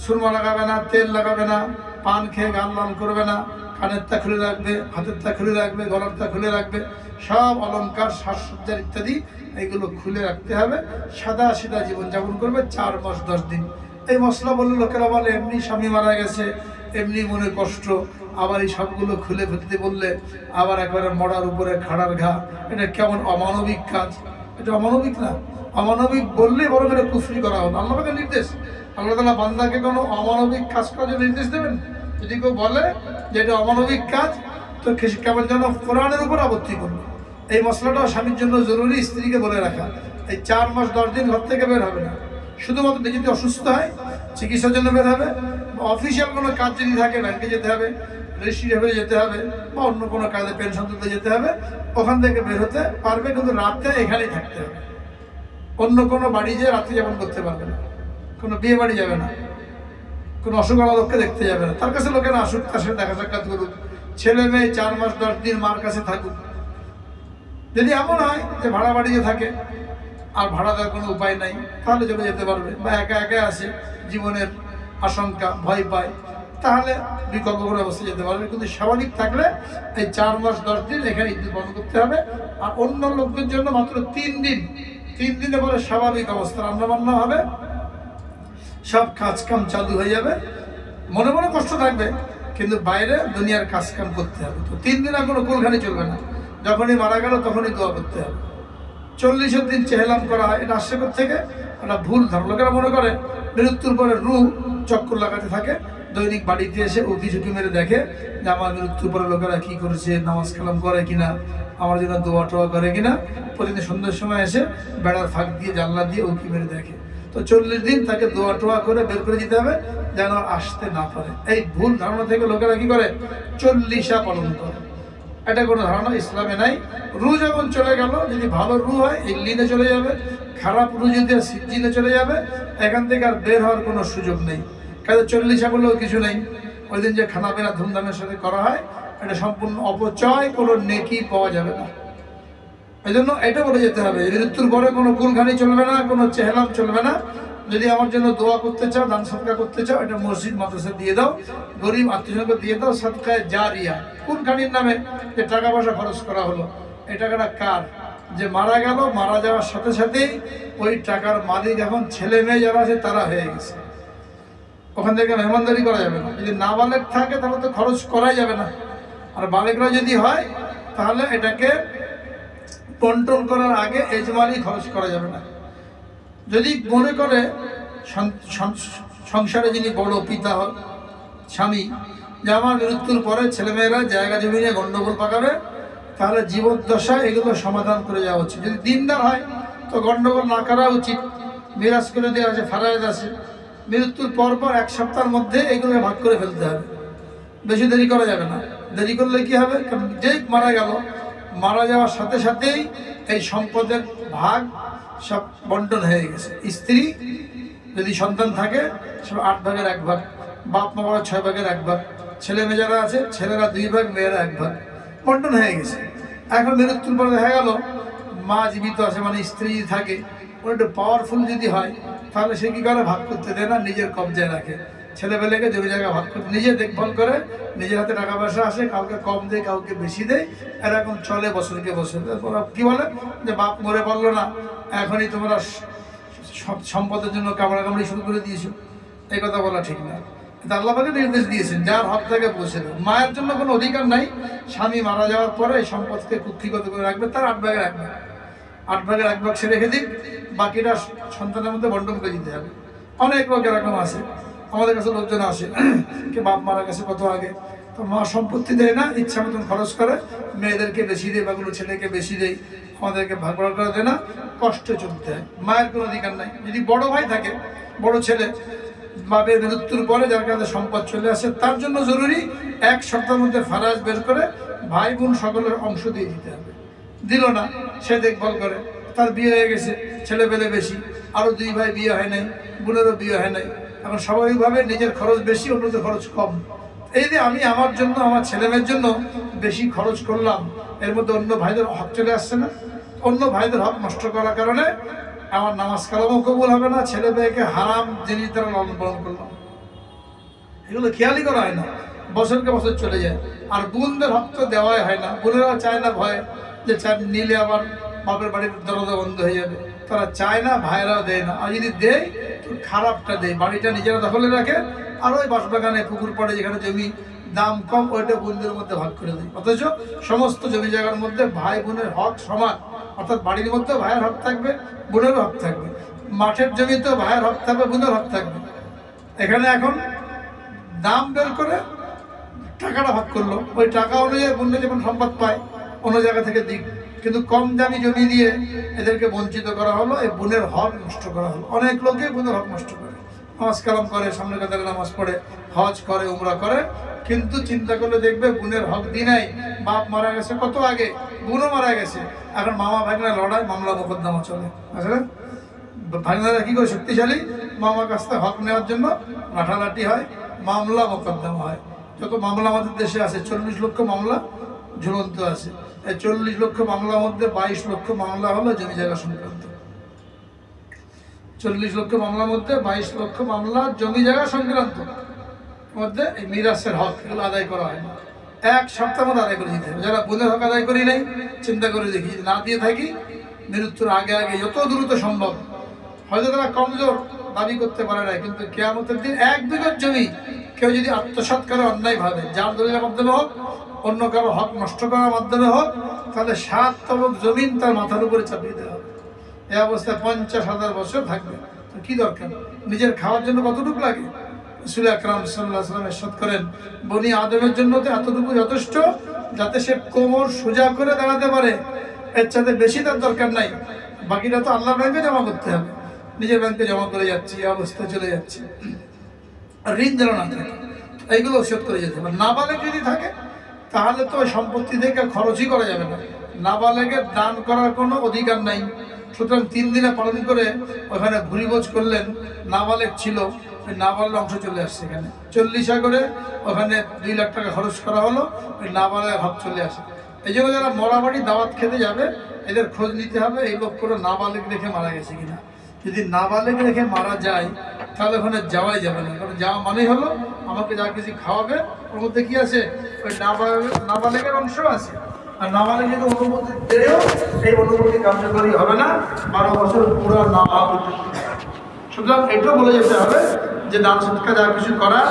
সুরমা লাগাবে না, তেল লাগাবে না, পান খেয়ে গান লাল করবে না, কানের তা খুলে রাখবে, হাতের তা খুলে রাখবে, গলার তা খুলে রাখবে, সব অলংকার সাজসজ্জার ইত্যাদি এগুলো খুলে রাখতে হবে। সাদা সিধা জীবনযাপন করবে 4 মাস 10 দিন। এই মশলা বললে লোকেরা বলে এমনি স্বামী মারা গেছে, এমনি মনে কষ্ট, আবার এই সবগুলো খুলে ফেলতে বললে আবার একবারে মরার উপরে খাড়ার ঘা। এটা কেমন অমানবিক কাজ! এটা অমানবিক না। অমানবিক বললেই বড় করে কুফরি করা হলো। আল্লাহ পাকের নির্দেশ। আল্লাহ তাআলা বান্দাকে কোনো অমানবিক কাজ করার জন্য নির্দেশ দেবেন? যদি কেউ বলে যে এটা অমানবিক কাজ, তো কেমন যেন কোরআনের উপর আপত্তি করবে। এই মশলাটাও স্বামীর জন্য জরুরি, স্ত্রীকে বলে রাখা। এই 4 মাস 10 দিন ঘর থেকে বের হবে না। শুধুমাত্র যদি অসুস্থ হয়, চিকিৎসার জন্য বের হবে, বা অফিসিয়াল কোনো কাজ যদি থাকে, ব্যাংকে যেতে হবে, রেজিস্ট্রি হয়ে যেতে হবে, বা অন্য কোনো কাজে পেনশন তুলতে যেতে হবে, ওখান থেকে বের হতে পারবে। কিন্তু রাতে এখানেই থাকতে হবে। অন্য কোনো বাড়ি যেয়ে রাত্রি যাপন করতে পারবে না, কোনো বিয়ে বাড়ি যাবে না, কোনো অসুখওয়ালা লোককে দেখতে যাবে না। তার কাছে লোকেরা আসুক, তার সাথে দেখা সাক্ষাৎ করুক, ছেলে মেয়ে 4 মাস 10 দিন মার কাছে থাকুক। যদি এমন হয় যে ভাড়া বাড়িতে থাকে আর ভাড়া দেওয়ার কোনো উপায় নাই, তাহলে চলে যেতে পারবে। বা একা একা আছে, জীবনের আশঙ্কা, ভয় পায়, তাহলে বিকল্প করে অবস্থায় যেতে পারবে। কিন্তু স্বাভাবিক থাকলে এই 4 মাস 10 দিন এখানে ইদ্যত পালন করতে হবে। আর অন্য লোকদের জন্য মাত্র 3 দিন। 3 দিনে পরে স্বাভাবিক অবস্থা, রান্নাবান্না হবে, সব কাজকাম চালু হয়ে যাবে। মনে মনে কষ্ট থাকবে, কিন্তু বাইরে দুনিয়ার কাজকাম করতে হবে। তো 3 দিন আর কোনো কোলখানি চলবে না। যখনই মারা গেল তখনই দোয়া করতে হবে। 40 দিন চেহলাম করা হয়, এটা আসছে থেকে একটা ভুল ধারণা। লোকেরা মনে করে মৃত্যুর পরে রূহ চক্কর লাগাতে থাকে। দৈনিক বাড়িতে এসে উকি ঝুঁকি মেরে দেখে যে আমার মৃত্যুর পরে লোকেরা কি করেছে, নামাজ কালাম করে কিনা, আমার জন্য দোয়া টোয়া করে কিনা। প্রতিদিন সন্ধ্যার সময় এসে বেড়ার ফাঁক দিয়ে, জানলা দিয়ে উকি মেরে দেখে। তো 40 দিন তাকে দোয়া টোয়া করে বের করে দিতে হবে, যেন আসতে না পারে। এই ভুল ধারণা থেকে লোকেরা কি করে, 40 পালন করে। এটা কোনো ধারণা ইসলামে নাই। রূহ যখন চলে গেল, যদি ভালো রূহ হয় ইল্লিনে চলে যাবে, খারাপ রূহ যদি সিজ্জিনে চলে যাবে। এখান থেকে আর বের হওয়ার কোনো সুযোগ নেই। কাজে 40 বলেও কিছু নেই। ওই দিন যে খানা পেনা ধুমধামের সাথে করা হয়, এটা সম্পূর্ণ অপচয়, কোনো নেকি পাওয়া যাবে না। এই জন্য এটা বলে যেতে হবে, মৃত্যুর পরে কোনো কুলখানি চলবে না, কোনো চেহলাম চলবে না। যদি আমার জন্য দোয়া করতে চাও, দান সদকা করতে চাও, এটা মসজিদ মাদ্রাসা দিয়ে দাও, গরিব আত্মীয়কে দিয়ে দাও, সদকায়ে জারিয়া। কুলখানির নামে যে টাকা পয়সা খরচ করা হলো, এই টাকাটা কার? যে মারা গেল, মারা যাওয়ার সাথে সাথেই ওই টাকার মালিক এখন ছেলে মেয়ে যারা আছে তারা হয়ে গেছে। ওখান থেকে মেহমানদারি করা যাবে না। যদি না বালেক থাকে তাহলে তো খরচ করাই যাবে না। আর বালেকরা যদি হয়, তাহলে এটাকে কন্ট্রোল করার আগে এজমালি খরচ করা যাবে না। যদি মনে করে সংসারে যিনি বড় পিতা হন, স্বামী, যে আমার মৃত্যুর পরে ছেলেমেয়েরা জায়গা জমি নিয়ে গণ্ডগোল পাকাবে, তাহলে জীবদ্দশায় এগুলো সমাধান করে যাওয়া উচিত। যদি দিনদার হয় তো গণ্ডগোল না করা উচিত। মিরাজ করে দেওয়া আছে, ফারায়েজ আছে। মৃত্যুর পর 1 সপ্তাহের মধ্যে এগুলো ভাগ করে ফেলতে হবে, বেশি দেরি করা যাবে না। দেরি করলে কি হবে, যেই মারা গেল, মারা যাওয়ার সাথে সাথেই এই সম্পদের ভাগ সব বন্টন হয়ে গেছে। স্ত্রী যদি সন্তান থাকে সব 8 ভাগের 1 ভাগ, বাপ মা 6 ভাগের 1 ভাগ, ছেলে মেয়ে যারা আছে ছেলেরা 2 ভাগ, মেয়েরা 1 ভাগ, বন্টন হয়ে গেছে। এখন মৃত্যুর পরে দেখা গেল মা জীবিত আছে, মানে স্ত্রী থাকে, ও একটু পাওয়ারফুল যদি হয় তাহলে সে কি করে, ভাগ করতে দেয় না, নিজের কবজায় রাখে। ছেলেবেলেকে জমি জায়গা ভাগ করতে নিজে দেখভাল করে, নিজের হাতে টাকা পয়সা আসে, কাউকে কম দেয় কাউকে বেশি দেয়, এরকম চলে বছরকে বছর। কি বলে যে বাপ মরে পারলো না, এখনই তোমরা সম্পদের জন্য কামড়াকামড়ি শুরু করে দিয়েছো, এই কথা বলা ঠিক না। কিন্তু আল্লাহ পাকে নির্দেশ দিয়েছেন যার হক থেকে পৌঁছে দেবে। মায়ের জন্য কোনো অধিকার নাই, স্বামী মারা যাওয়ার পরে এই সম্পদকে কুক্ষিগত করে রাখবে, তার 8 ভাগের 1 ভাগ, 8 ভাগের 1 ভাগ সে রেখে দিক, বাকিটা সন্তানের মধ্যে বন্টন করে দিতে হবে। অনেক লোক এরকম আছে, আমাদের কাছে লোকজন আসে কে বাপ মারা গেছে কত আগে, তো মা সম্পত্তি দেয় না, ইচ্ছা মতন খরচ করে, মেয়েদেরকে বেশি দেয় বা কোনো ছেলেকে বেশি দেয়, আমাদেরকে ভাগ ভাগ করে দেয় না, কষ্টে চলতে হয়। মায়ের কোনো অধিকার নাই। যদি বড় ভাই থাকে, বড় ছেলে, বাপের মৃত্যুর পরে যার কাছে সম্পদ চলে আসে, তার জন্য জরুরি 1 সপ্তাহের মধ্যে ফারাজ বের করে ভাই বোন সকলের অংশ দিয়ে দিতে হবে। দিল না, সে দেখভাল করে, তার বিয়ে হয়ে গেছে, ছেলে পেলে বেশি, আরও 2 ভাই বিয়ে হয় নাই, বোনেরও বিয়ে হয় নাই, এখন স্বাভাবিকভাবে নিজের খরচ বেশি, অন্যদের খরচ কম। এই যে আমি আমার জন্য, আমার ছেলেমেয়ের জন্য বেশি খরচ করলাম, এর মধ্যে অন্য ভাইদের হক চলে আসছে না? অন্য ভাইদের হক নষ্ট করার কারণে আমার নামাজ কালামও কবুল হবে না, ছেলে মেয়েকে হারাম জিনিস দ্বারা লালন পালন করলাম, এগুলো খেয়ালই করা হয় না, বছরকে বছর চলে যায়। আর বোনদের হক তো দেওয়াই হয় না, বোনেরা চায় না, ভয় যে নিলে আবার বাপের বাড়ির দরজা বন্ধ হয়ে যাবে, তারা চায় না, ভাইয়েরাও দেয় না। আর যদি দেয় তো খারাপটা দেয়, বাড়িটা নিজেরা দখলে রাখে, আর ওই বাঁশবাগানে পুকুর পাড়ে যেখানে জমি দাম কম, ওইটা বোনদের মধ্যে ভাগ করে দেয়। অথচ সমস্ত জমি জায়গার মধ্যে ভাই বোনের হক সমান, অর্থাৎ বাড়ির মধ্যে ভাইয়ের হক থাকবে, বোনেরও হক থাকবে, মাঠের জমিতেও ভাইয়ের হক থাকবে, বোনের হক থাকবে। এখানে এখন দাম বের করে টাকাটা ভাগ করলো, ওই টাকা অনুযায়ী বোনরা যেমন সম্পদ পায় অন্য জায়গা থেকে দিক, কিন্তু কম দামি জমি দিয়ে এদেরকে বঞ্চিত করা হলো, এই বোনের হক নষ্ট করা হলো। অনেক লোকে বোনের হক নষ্ট করে, নামাজ কালাম করে, সামনে কাতারে নামাজ পড়ে, হজ করে, উমরা করে, কিন্তু চিন্তা করলে দেখবে বোনের হক দি নাই। বাপ মারা গেছে কত আগে, বোনও মারা গেছে, এখন মামা ভাগনা লড়াই, মামলা মোকদ্দমা চলে। আসলে ভাগনারা কি করে শক্তিশালী, মামার কাছ থেকে হক নেওয়ার জন্য লাঠালাঠি হয়, মামলা মোকদ্দমা হয়। যত মামলা আমাদের দেশে আছে, 40 লক্ষ মামলা ঝুলন্ত আছে। এই 40 লক্ষ মামলার মধ্যে 22 লক্ষ মামলা হলো জমি জায়গা সংক্রান্ত। 40 লক্ষ মামলার মধ্যে 22 লক্ষ মামলা জমি জায়গা সংক্রান্ত মধ্যে এই মিরাসের হক এগুলো আদায় করা হয় না। 1 সপ্তাহের মধ্যে আদায় করে দিতে হবে। যারা বোনের হক আদায় করি নাই, চিন্তা করে দেখি, না দিয়ে থাকি, মৃত্যুর আগে আগে যত দ্রুত সম্ভব, হয়তো তারা কমজোর দাবি করতে পারে না, কিন্তু কিয়ামতের দিন 1 বিঘা জমি কেউ যদি আত্মসাৎ করে অন্যায়ভাবে, যার দলিলের মাধ্যমে হোক, অন্য কারো হক নষ্ট করার মাধ্যমে হোক, তাহলে 7 তবক জমিন তার মাথার উপরে চাপিয়ে দেওয়া হবে। এই অবস্থায় 50,000 বছর থাকবে। তো কি দরকার, নিজের খাওয়ার জন্য কতটুকু লাগে? রাসূল আকরাম সাল্লাল্লাহু আলাইহি ওয়াসাল্লাম ইরশাদ করেন, বনি আদমের জন্য তো এতটুকু যথেষ্ট, যাতে সে কোমর সোজা করে দাঁড়াতে পারে, এর চাইতে বেশি তার দরকার নাই। বাকিটা তো আল্লাহর ব্যাংকে জমা করতে হবে। নিজের ব্যাংকে জমা করে যাচ্ছি, এই অবস্থায় চলে যাচ্ছে। আর ঋণ যেন না থাকে, এইগুলো শোধ করে যেতে হবে। নাবালেগ যদি থাকে তাহলে তো সম্পত্তি থেকে খরচই করা যাবে না, নাবালেগের দান করার কোনো অধিকার নাই। সুতরাং 3 দিনে পালন করে ওখানে ভুরিভোজ করলেন, নাবালেগ ছিল, ওই নাবালের অংশ চলে আসছে এখানে। 40 করে ওখানে 2 লাখ টাকা খরচ করা হলো, ওই নাবালের হক চলে আসে। এই জন্য যারা মরা বাড়ি দাওয়াত খেতে যাবে, এদের খোঁজ নিতে হবে এই লোক করে নাবালেগ রেখে মারা গেছে কিনা। যদি নাবালেগ রেখে মারা যায় তাহলে ওখানে যাওয়াই যাবে না, কারণ যাওয়া মানেই হলো আমাকে যা কিছু খাওয়াবে ওর মধ্যে কি আছে, ওই নাবালেগের অংশ আছে। আর নাবালেগ যদি অনুমতি দেও, এই অনুমতি কার্যকরী হবে না 12 বছর পুরো না হওয়া পর্যন্ত। সুতরাং এটাও বলে যেতে হবে যে দান সৎকার যা কিছু করা,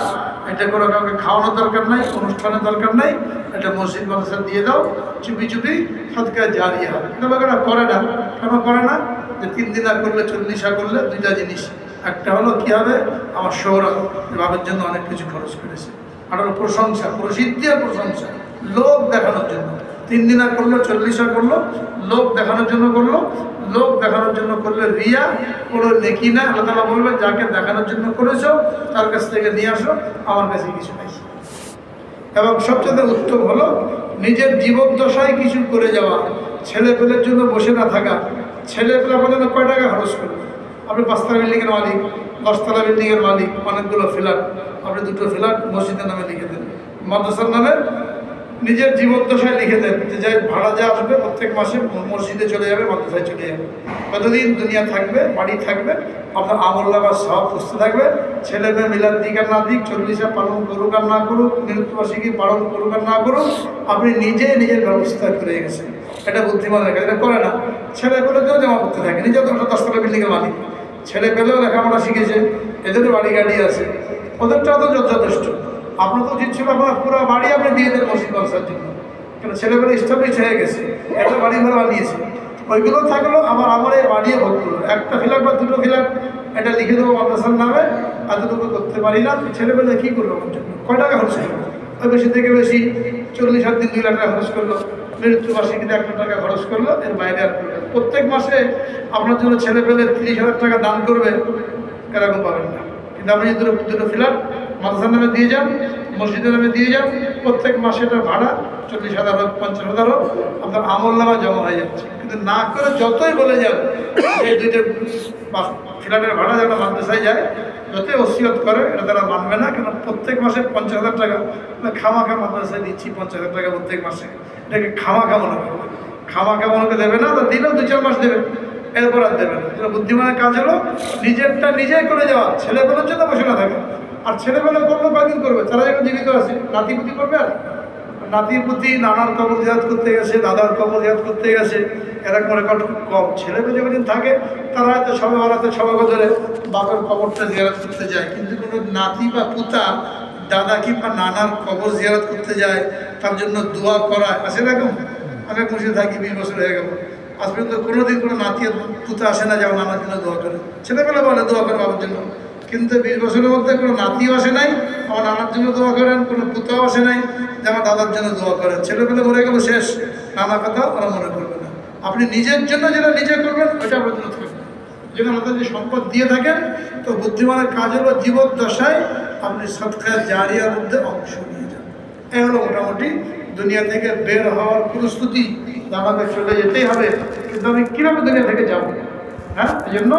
এটা করে কাউকে খাওয়ানোর দরকার নাই, অনুষ্ঠানের দরকার নাই, এটা মসজিদ মাদ্রাসা দিয়ে দাও, চুপি চুপি সৎকার জারিয়ে হবে। কিন্তু লোকেরা করে না। কেন করে না? যে 3 দিনা করলে 40 করলে 2টা জিনিস, একটা হলো কি হবে, আমার শহরত, বাবার জন্য অনেক কিছু খরচ করেছে, আর হলো প্রশংসা, প্রসিদ্ধি আর প্রশংসা, লোক দেখানোর জন্য। 3 দিনা করলো, 40 করলো, লোক দেখানোর জন্য করলো। লোক দেখানোর জন্য করলে রিয়া, কোনো নেকি না। আল্লাহ তাআলা বলবেন, যাকে দেখানোর জন্য করেছো তার কাছ থেকে নিয়ে আসো, আমার কাছে কিছু নাই। এবং সবচেয়ে উত্তম হলো নিজের জীবদ্দশায় কিছু করে যাওয়া, ছেলে পেলের জন্য বসে না থাকা। ছেলে পেলে আপনার জন্য কয় টাকা খরচ করবে? আপনি 5তলা বিল্ডিংয়ের মালিক, 10তলা বিল্ডিংয়ের মালিক, অনেকগুলো ফ্ল্যাট, আপনি 2টো ফ্ল্যাট মসজিদের নামে লিখে দেন, মাদ্রাসার নামে নিজের জীবদ্দশায় লিখে দেন যে যাই ভাড়া যা আসবে প্রত্যেক মাসে মসজিদে চলে যাবে, মাদ্রাসায় চলে যাবে। কতদিন দুনিয়া থাকবে, বাড়ি থাকবে, আপনার আমল লাগার সব পুষতে থাকবে। ছেলে মেয়ে মিলাদ দিক আর না দিক, 40 পালন করুক আর না করুক, মৃত্যুবার্ষিকী পালন করুক আর না করুক, আপনি নিজে নিজের ব্যবস্থা করে গেছেন। এটা বুদ্ধিমানের কাজ, এটা করে না। ছেলে পেলেও জমা করতে থাকে, নিজে তো 10তলা বিল্ডিংয়ের মালিক, ছেলে পেলেও লেখাপড়া শিখেছে, এদের বাড়ি গাড়ি আছে, ওদেরটাও তো যথেষ্ট। আপনার তো উচিত ছিল আপনার পুরো বাড়ি আপনি দিয়ে দেন মসজিদ ব্যবসার জন্য, কেন ছেলেবেলা স্টাবলিশ হয়ে গেছে, একটা বাড়ি ঘর বানিয়েছে, ওইগুলো থাকলো। আমার এই বাড়িয়ে ভোগ করলো, একটা ফ্ল্যাট বা 2টো ফ্ল্যাট এটা লিখে দেবো মাদ্রাসার নামে, এতটুকু করতে পারি না। ছেলেবেলা কী করবো আমার জন্য? কয় টাকা খরচ করবো? ওই বেশি থেকে বেশি 40 আর 2 লাখ টাকা খরচ করলো, মৃত্যুবার্ষিকীতে 1 টাকা খরচ করলো, এর বাইরে আর করবে। প্রত্যেক মাসে আপনার জন্য ছেলেপেলে 30,000 টাকা দান করবে, এরকম পাবেন না। কিন্তু আপনি 2টো ফ্ল্যাট মাদ্রাসার নামে দিয়ে যান, মসজিদের নামে দিয়ে যান, প্রত্যেক মাসে এটা ভাড়া 40,000 হোক 50,000 হোক, আপনার আমল নামা জমা হয়ে যাচ্ছে। কিন্তু না করে যতই বলে যান এই 2টো ফ্ল্যাটের ভাড়া যেন মাদ্রাসায় যায়, যতই ওসিয়ত করে, এটা তারা মানবে না। কেন প্রত্যেক মাসে 50,000 টাকা খামাখা মাদ্রাসায় দিচ্ছি, 50,000 টাকা প্রত্যেক মাসে, এটাকে খামাখা মনে করবে। খামাখা মনে দেবে না, তা দিলেও 2-4 মাস দেবে, এরপর আর দেবে না। যেটা বুদ্ধিমানের কাজ হলো নিজেরটা নিজেই করে যাওয়া, ছেলেবেলার জন্য বসে না থাকে। আর ছেলেবেলা করলে কয়দিন করবে? তারা যখন জীবিত আছে, নাতিপুতি করবে। আর নাতিপুতি নানার কবর জিয়ারত করতে গেছে, দাদার কবর জিয়ারত করতে গেছে, এরকম রেকর্ড খুব কম। ছেলেমেয়ে যখন থাকে তারা হয়তো সবে বাড়াতে সবে বদলে বাপের কবরটা জিয়ারত করতে যায়, কিন্তু কোনো নাতি বা পুতা দাদা কিংবা নানার কবর জিয়ারত করতে যায়, তার জন্য দোয়া করা আছে এরকম। আমি বসে থাকি 20 বছর হয়ে গেল, আজ পর্যন্ত কোনোদিন কোনো নাতি পুতা আসে না যেমন নানার জন্য দোয়া করে। ছেলেবেলা বলে দোয়া করে বাবার জন্য, কিন্তু 20 বছরের মধ্যে কোনো নাতিও আসে নাই আমার নানার জন্য দোয়া করেন, কোনো পুতাও আসে নাই যে আমার দাদার জন্য দোয়া করেন। ছেলেবেলা মরে গেল, শেষ, নানা কথা ওরা মনে করবে না। আপনি নিজের জন্য যেটা নিজে করবেন ওইটা আপনার জন্য থাকবে। যেন আপনার যে সম্পদ দিয়ে থাকেন, তো বুদ্ধিমানের কাজ হলো জীবদ্দশায় আপনি সদকা জারিয়ার মধ্যে অংশ নিয়ে যান। এই হলো মোটামুটি দুনিয়া থেকে বের হওয়ার প্রস্তুতি। আমাকে চলে যেতেই হবে, কিন্তু আমি কীভাবে দুনিয়া থেকে যাব? হ্যাঁ, এই জন্য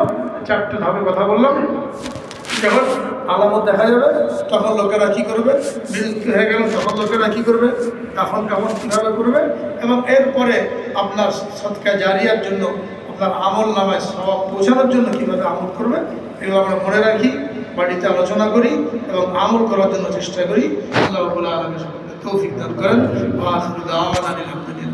4টে ধাপে কথা বললাম। যখন আলামত দেখা যাবে তখন লোকেরা কী করবে, মৃত্যু হয়ে গেল তখন লোকেরা কী করবে, তখন কেমন কীভাবে করবে, এবং এরপরে আপনার সদকা জারিয়ার জন্য আপনার আমল নামায় সওয়াব পৌঁছানোর জন্য কীভাবে আমল করবে, এগুলো আমরা মনে রাখি, বাড়িতে আলোচনা করি এবং আমল করার জন্য চেষ্টা করি। আল্লাহ রাব্বুল আলামিন তৌফিক দান করেন। ওয়া আখিরু দাওয়ানা আলহামদুলিল্লাহ।